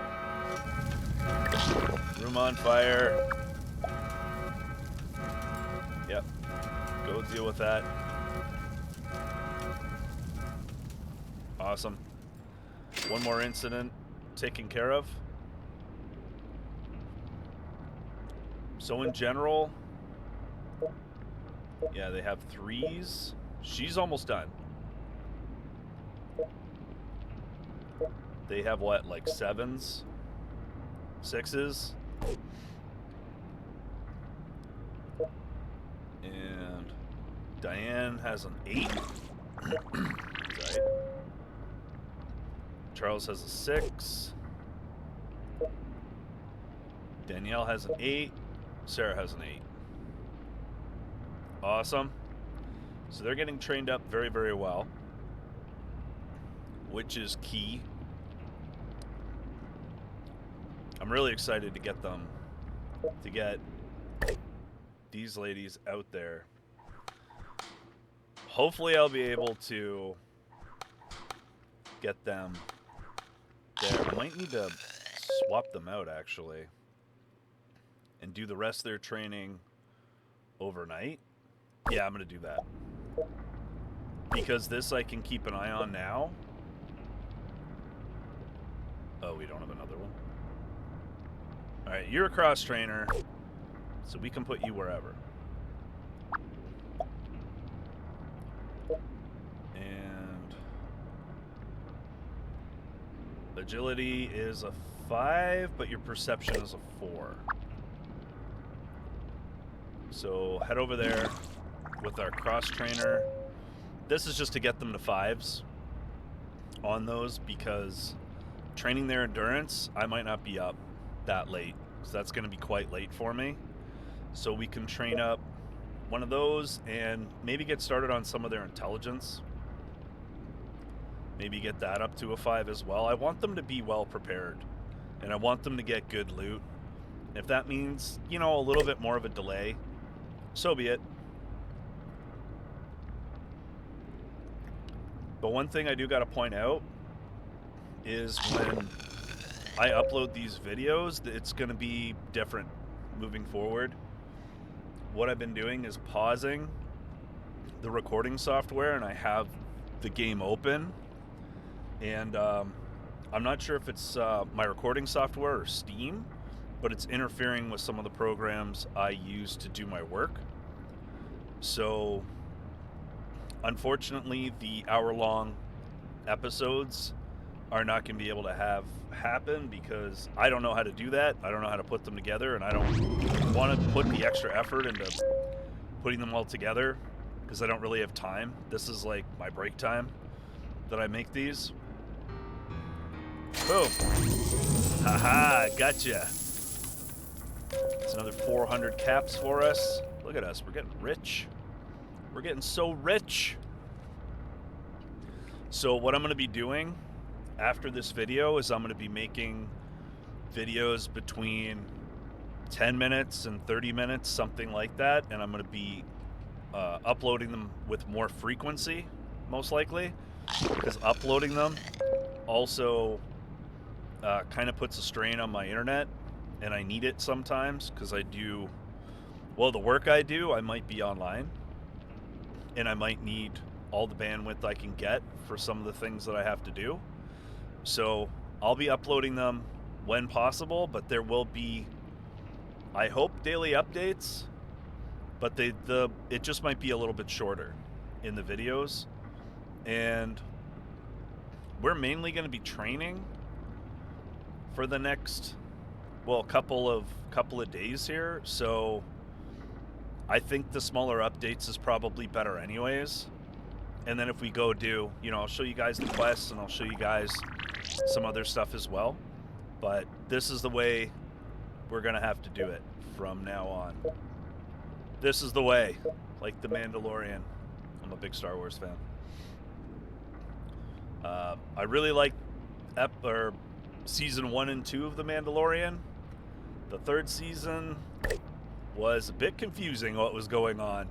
Room on fire. Yep. Go deal with that. Awesome. One more incident taken care of. So in general, yeah, they have 3s. She's almost done. They have what, like 7s? 6s? And Diane has an 8. Right. Charles has a 6. Danielle has an 8. Sarah has an 8. Awesome. So they're getting trained up very, very well, which is key. I'm really excited to get them, to get these ladies out there. Hopefully I'll be able to get them there. I might need to swap them out, actually, and do the rest of their training overnight. Yeah, I'm going to do that. Because this I can keep an eye on now. Oh, we don't have another one. Alright, you're a cross trainer, so we can put you wherever. And agility is a 5, but your perception is a 4. So head over there with our cross trainer. This is just to get them to 5s on those, because training their endurance, I might not be up that late. So that's going to be quite late for me. So we can train up one of those and maybe get started on some of their intelligence. Maybe get that up to a 5 as well. I want them to be well prepared, and I want them to get good loot. If that means, you know, a little bit more of a delay, so be it. But one thing I do got to point out is when I upload these videos, it's going to be different moving forward. What I've been doing is pausing the recording software, and I have the game open. And I'm not sure if it's my recording software or Steam, but it's interfering with some of the programs I use to do my work. So unfortunately, the hour-long episodes are not going to be able to happen because I don't know how to do that. I don't know how to put them together, and I don't want to put the extra effort into putting them all together because I don't really have time. This is like my break time that I make these. Boom. Haha, gotcha. It's another 400 caps for us. Look at us, we're getting rich. We're getting so rich. So what I'm going to be doing after this video is I'm going to be making videos between 10 minutes and 30 minutes, something like that. And I'm going to be uploading them with more frequency, most likely. Because uploading them also kind of puts a strain on my internet. And I need it sometimes because I do... Well, the work I do, I might be online. And I might need all the bandwidth I can get for some of the things that I have to do. So I'll be uploading them when possible, but there will be, I hope, daily updates. But it just might be a little bit shorter in the videos. And we're mainly going to be training for the next well, couple of days here, so I think the smaller updates is probably better anyways. And then if we go do, you know, I'll show you guys the quests and I'll show you guys some other stuff as well. But this is the way we're going to have to do it from now on. This is the way, like The Mandalorian. I'm a big Star Wars fan. I really like season 1 and 2 of The Mandalorian. The third season was a bit confusing what was going on.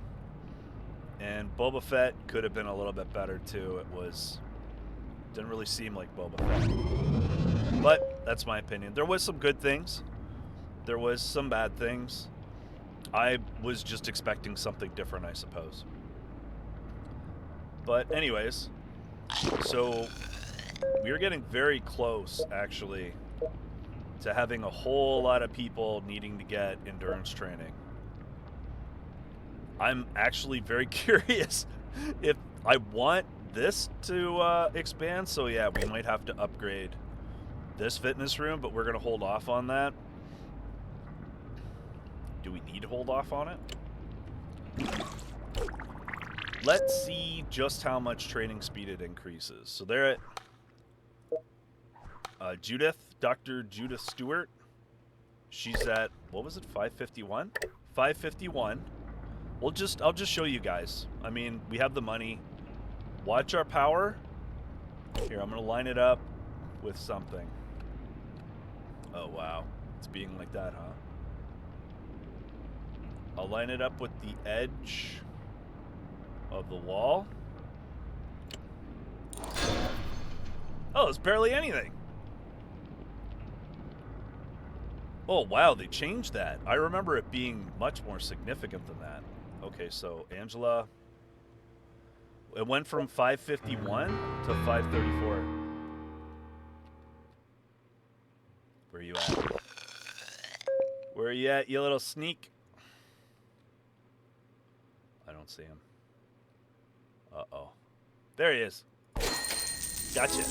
And Boba Fett could have been a little bit better too. Didn't really seem like Boba Fett. But that's my opinion. There was some good things. There was some bad things. I was just expecting something different, I suppose. But anyways, so we're getting very close, actually, to having a whole lot of people needing to get endurance training. I'm actually very curious if I want this to expand. So yeah, we might have to upgrade this fitness room, but we're going to hold off on that. Do we need to hold off on it? Let's see just how much training speed it increases. So they're at Dr. Judith Stewart. She's at, what was it, 551? 551. I'll just show you guys. I mean, we have the money. Watch our power. Here, I'm gonna line it up with something. Oh wow, it's being like that, huh? I'll line it up with the edge of the wall. Oh, it's barely anything. Oh wow, they changed that. I remember it being much more significant than that. Okay, so Angela, it went from 551 to 534. Where are you at? Where are you at, you little sneak? I don't see him. Uh-oh. There he is. Gotcha.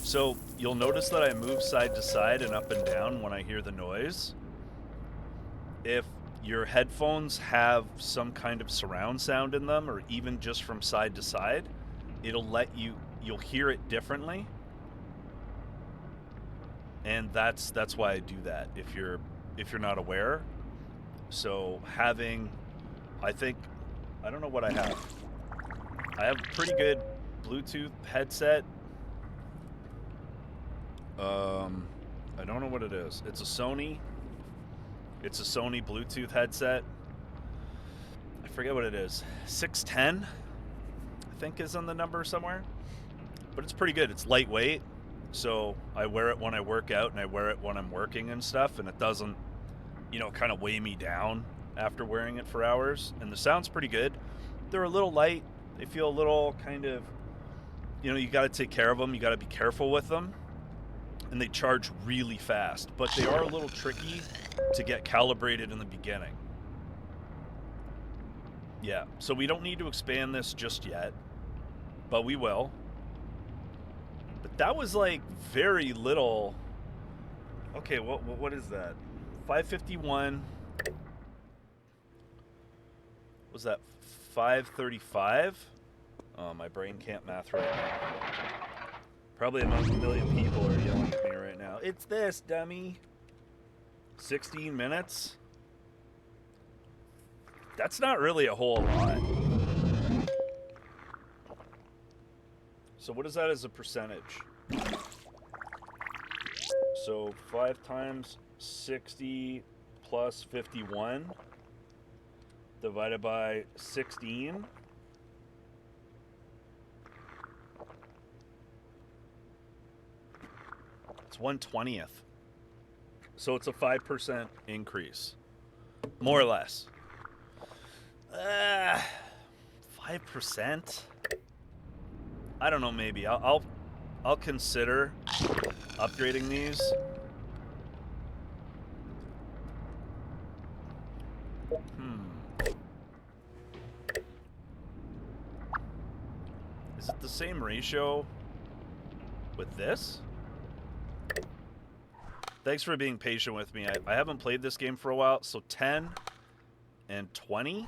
So you'll notice that I move side to side and up and down when I hear the noise. If your headphones have some kind of surround sound in them, or even just from side to side, you'll hear it differently. And that's why I do that, if you're not aware. So having, I don't know what I have. I have a pretty good Bluetooth headset. I don't know what it is. It's a Sony Bluetooth headset. I forget what it is. 610, I think, is on the number somewhere. But it's pretty good. It's lightweight. So I wear it when I work out and I wear it when I'm working and stuff. And it doesn't, kind of weigh me down after wearing it for hours. And the sound's pretty good. They're a little light. They feel a little kind of, you got to take care of them. You got to be careful with them. And they charge really fast. But they are a little tricky to get calibrated in the beginning. Yeah, so we don't need to expand this just yet, but we will. But that was like very little. Okay, what is that? 551. Was that 535? Oh, my brain can't math right now. Probably a million people are yelling at me right now. It's this, dummy. 16 minutes? That's not really a whole lot. So what is that as a percentage? So 5 times 60 plus 51 divided by 16. It's 1/20th. So it's a 5% increase. More or less. 5%? I don't know, maybe. I'll consider upgrading these. Is it the same ratio with this? Thanks for being patient with me. I haven't played this game for a while, so 10 and 20.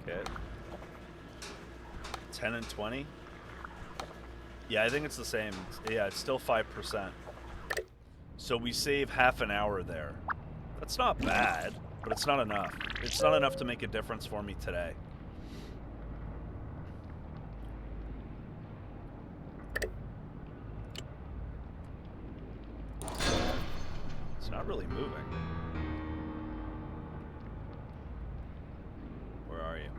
Okay. 10 and 20. Yeah, I think it's the same. Yeah, it's still 5%. So we save half an hour there. That's not bad, but it's not enough. It's not enough to make a difference for me today. It's not really moving. Where are you?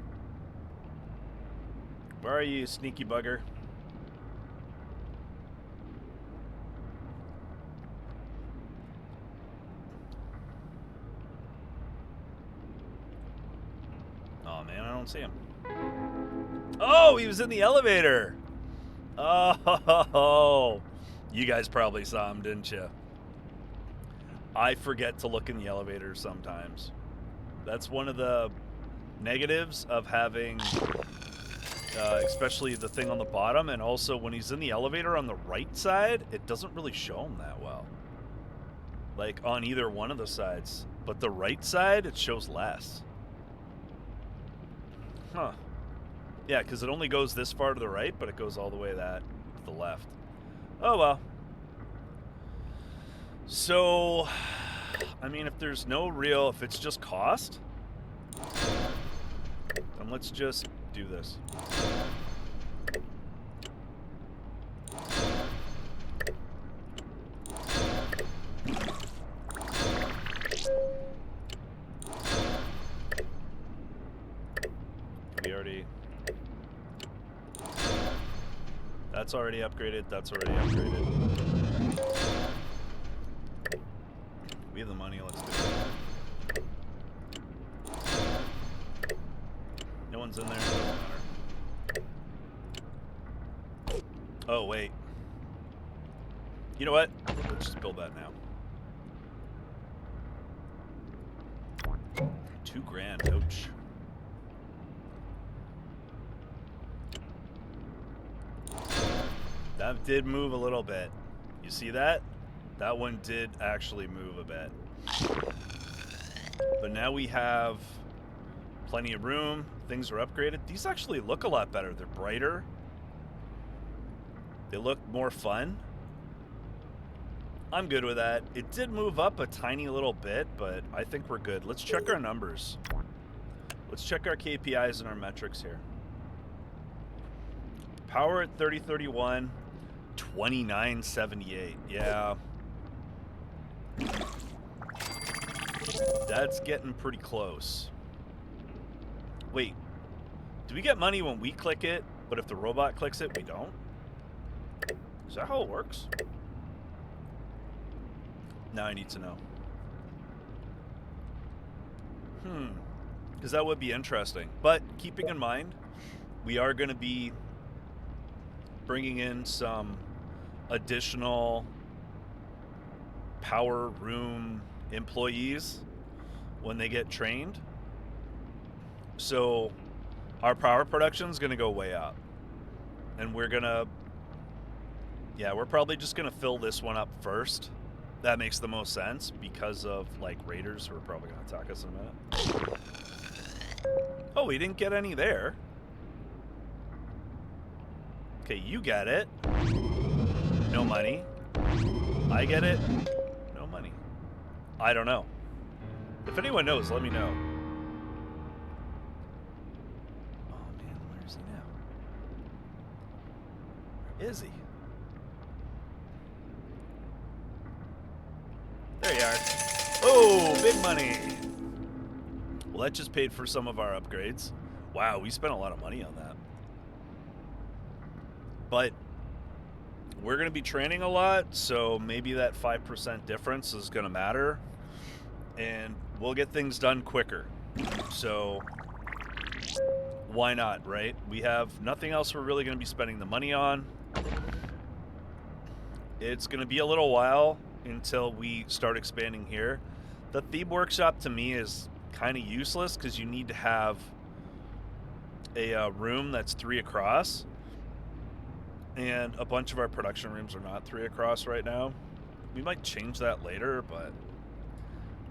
Where are you, sneaky bugger? Oh man, I don't see him. Oh, he was in the elevator. Oh, you guys probably saw him, didn't you? I forget to look in the elevator sometimes. That's one of the negatives of having, especially the thing on the bottom, and also when he's in the elevator on the right side, it doesn't really show him that well. Like on either one of the sides. But the right side, it shows less. Huh. Yeah, because it only goes this far to the right, but it goes all the way that to the left. Oh, well. So, I mean, if there's no real, if it's just cost, then let's just do this. We already... That's already upgraded, that's already upgraded. We have the money, let's do it. No one's in there, doesn't matter. Oh, wait. You know what? Let's just build that now. $2,000, ouch. That did move a little bit. You see that? That one did actually move a bit. But now we have plenty of room. Things are upgraded. These actually look a lot better. They're brighter. They look more fun. I'm good with that. It did move up a tiny little bit, but I think we're good. Let's check our numbers. Let's check our KPIs and our metrics here. Power at 3031, 2978. Yeah. That's getting pretty close. Wait. Do we get money when we click it, but if the robot clicks it, we don't? Is that how it works? Now I need to know. Because that would be interesting. But keeping in mind, we are going to be bringing in some additional power room employees when they get trained. So our power production is going to go way up. And we're going to... Yeah, we're probably just going to fill this one up first. That makes the most sense because of, like, raiders who are probably going to attack us in a minute. Oh, we didn't get any there. Okay, you get it. No money. I get it. No money. I don't know. If anyone knows, let me know. Oh, man, where is he now? Where is he? There you are. Oh, big money. Well, that just paid for some of our upgrades. Wow, we spent a lot of money on that. But we're going to be training a lot, so maybe that 5% difference is going to matter. And we'll get things done quicker. So why not, right? We have nothing else we're really going to be spending the money on. It's going to be a little while until we start expanding here. The theme workshop to me is kind of useless because you need to have a room that's 3 across. And a bunch of our production rooms are not 3 across right now. We might change that later, but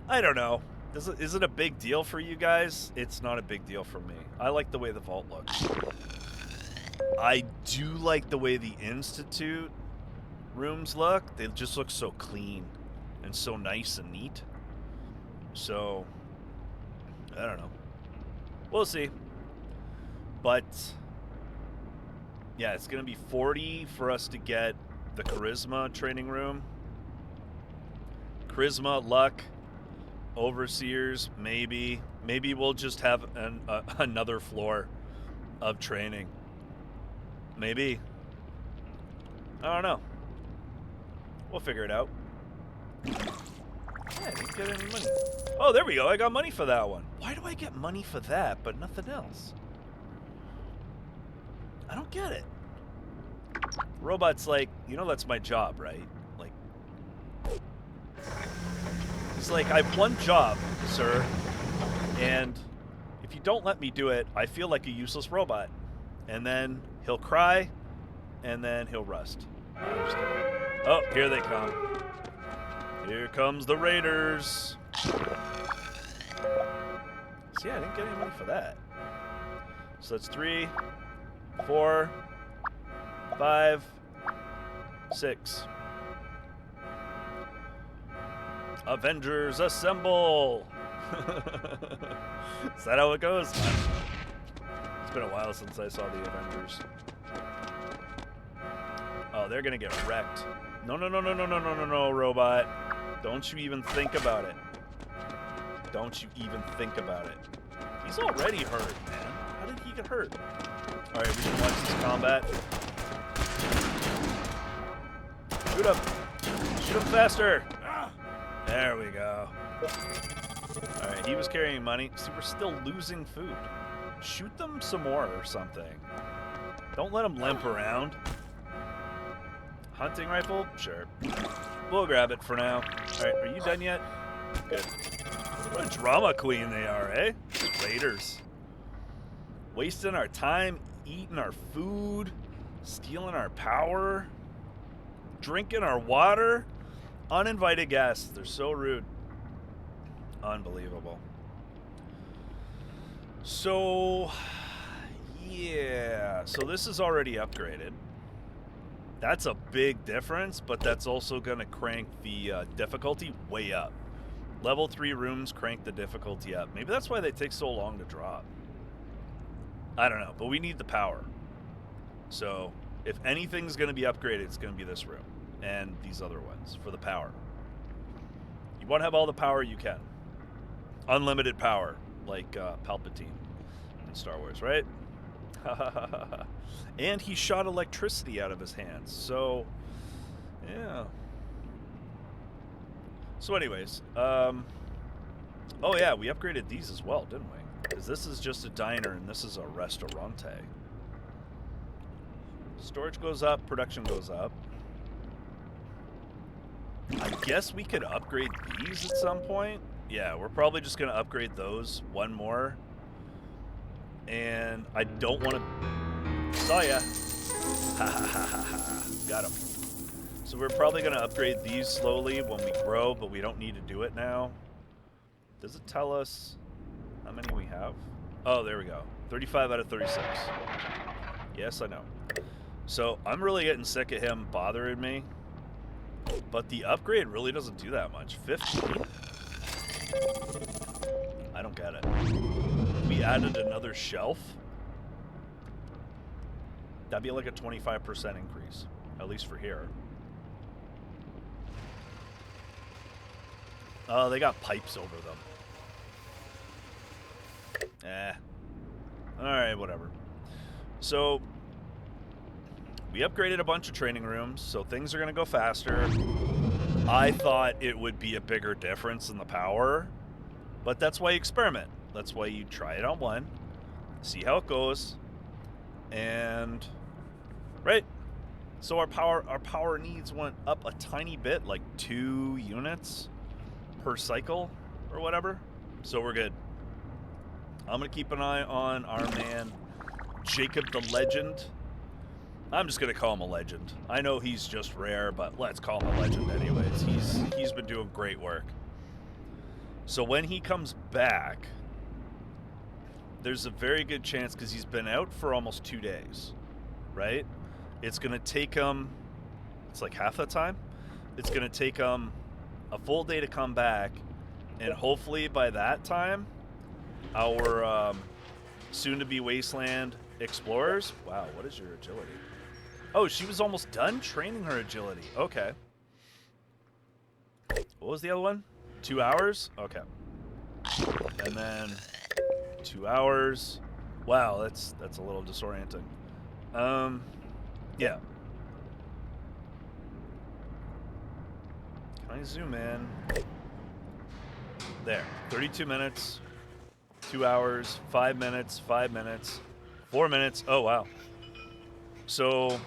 I don't know. Is it a big deal for you guys? It's not a big deal for me. I like the way the vault looks. I do like the way the Institute rooms look. They just look so clean and so nice and neat. So, I don't know. We'll see. But, yeah, it's going to be 40 for us to get the Charisma training room. Charisma, Luck, Overseers, maybe. Maybe we'll just have another floor of training. Maybe. I don't know. We'll figure it out. Yeah, I didn't get any money. Oh, there we go. I got money for that one. Why do I get money for that, but nothing else? I don't get it. Robot's like, you know that's my job, right? Like, he's like, I have one job, sir, and if you don't let me do it, I feel like a useless robot. And then he'll cry, and then he'll rust. Oh, here they come. Here comes the Raiders. See, I didn't get any money for that. So that's 3, 4, 5, 6. Avengers assemble! Is that how it goes? It's been a while since I saw the Avengers. Oh, they're gonna get wrecked. No, no, no, no, no, no, no, no, no, robot. Don't you even think about it. Don't you even think about it. He's already hurt, man. How did he get hurt? Alright, we can watch this combat. Shoot him! Shoot him faster! There we go. Alright, he was carrying money. See, we're still losing food. Shoot them some more or something. Don't let them limp around. Hunting rifle? Sure. We'll grab it for now. Alright, are you done yet? Good. What a drama queen they are, eh? Raiders. Wasting our time, eating our food, stealing our power, drinking our water. Uninvited guests. They're so rude. Unbelievable. So, yeah. So this is already upgraded. That's a big difference, but that's also going to crank the difficulty way up. Level 3 rooms crank the difficulty up. Maybe that's why they take so long to drop. I don't know, but we need the power. So, if anything's going to be upgraded, it's going to be this room and these other ones for the power. You want to have all the power you can. Unlimited power, like Palpatine in Star Wars, right? And he shot electricity out of his hands, so yeah. So anyways, oh yeah, we upgraded these as well, didn't we? Because this is just a diner and this is a restaurante. Storage goes up, production goes up. I guess we could upgrade these at some point. Yeah, we're probably just going to upgrade those one more. And I don't want to... Saw ya. Ha ha ha ha ha. Got him. So we're probably going to upgrade these slowly when we grow, but we don't need to do it now. Does it tell us how many we have? Oh, there we go. 35 out of 36. Yes, I know. So I'm really getting sick of him bothering me. But the upgrade really doesn't do that much. 15? I don't get it. We added another shelf? That'd be like a 25% increase. At least for here. Oh, they got pipes over them. Alright, whatever. So, we upgraded a bunch of training rooms, so things are going to go faster. I thought it would be a bigger difference in the power, but that's why you experiment. That's why you try it on one, see how it goes, and right. So our power needs went up a tiny bit, like 2 units per cycle or whatever. So we're good. I'm gonna keep an eye on our man Jacob the Legend. I'm just gonna call him a legend. I know he's just rare, but let's call him a legend anyways. He's been doing great work. So when he comes back, there's a very good chance, because he's been out for almost 2 days, right? It's gonna take him, it's like half the time. It's gonna take him a full day to come back, and hopefully by that time, our soon-to-be Wasteland Explorers. Wow, what is your agility? Oh, she was almost done training her agility. Okay. What was the other one? 2 hours? Okay. And then 2 hours. Wow, that's a little disorienting. Yeah. Can I zoom in? There. 32 minutes. 2 hours. 5 minutes. 5 minutes. 4 minutes. Oh, wow. So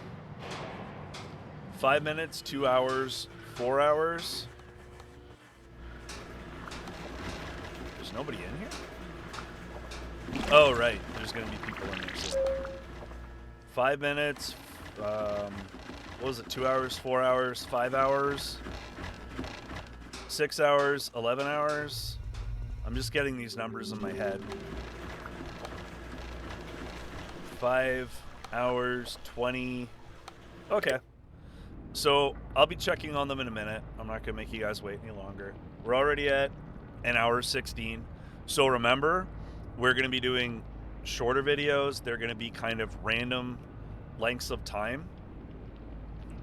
5 minutes, 2 hours, 4 hours. There's nobody in here? Oh, right. There's going to be people in there soon. 5 minutes. What was it? 2 hours, 4 hours, 5 hours, 6 hours, 11 hours. I'm just getting these numbers in my head. 5 hours, 20. Okay. So I'll be checking on them in a minute. I'm not going to make you guys wait any longer. We're already at an hour 16. So remember, we're going to be doing shorter videos. They're going to be kind of random lengths of time.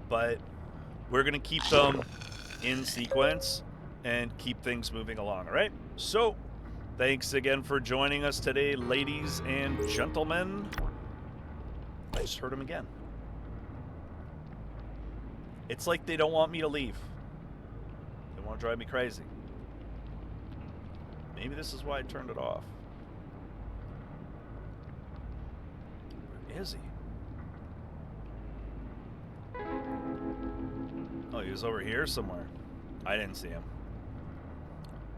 But we're going to keep them in sequence and keep things moving along, all right? So thanks again for joining us today, ladies and gentlemen. I just heard him again. It's like they don't want me to leave. They want to drive me crazy. Maybe this is why I turned it off. Where is he? Oh, he was over here somewhere. I didn't see him.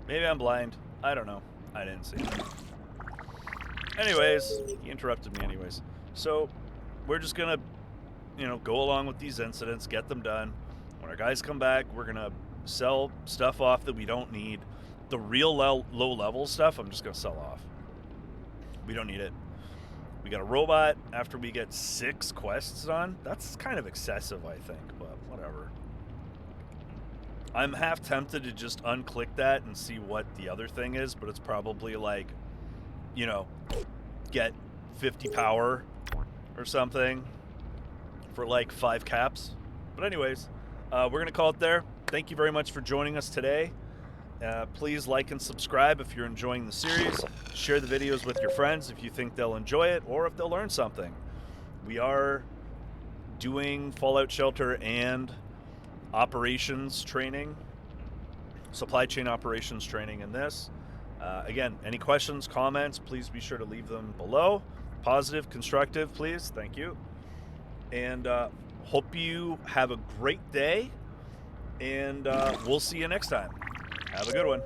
Maybe I'm blind. I don't know. I didn't see him. Anyways, he interrupted me anyways. So we're just going to, go along with these incidents, get them done. When our guys come back, we're going to sell stuff off that we don't need. The real low-level stuff, I'm just going to sell off. We don't need it. We got a robot after we get 6 quests done. That's kind of excessive, I think, but whatever. I'm half tempted to just unclick that and see what the other thing is, but it's probably like, get 50 power or something for like 5 caps. But anyways, we're going to call it there. Thank you very much for joining us today. Please like and subscribe if you're enjoying the series. Share the videos with your friends if you think they'll enjoy it or if they'll learn something. We are doing Fallout Shelter and operations training, supply chain operations training in this. Again, any questions, comments, please be sure to leave them below. Positive, constructive, please. Thank you. And hope you have a great day, and we'll see you next time. Have a good one.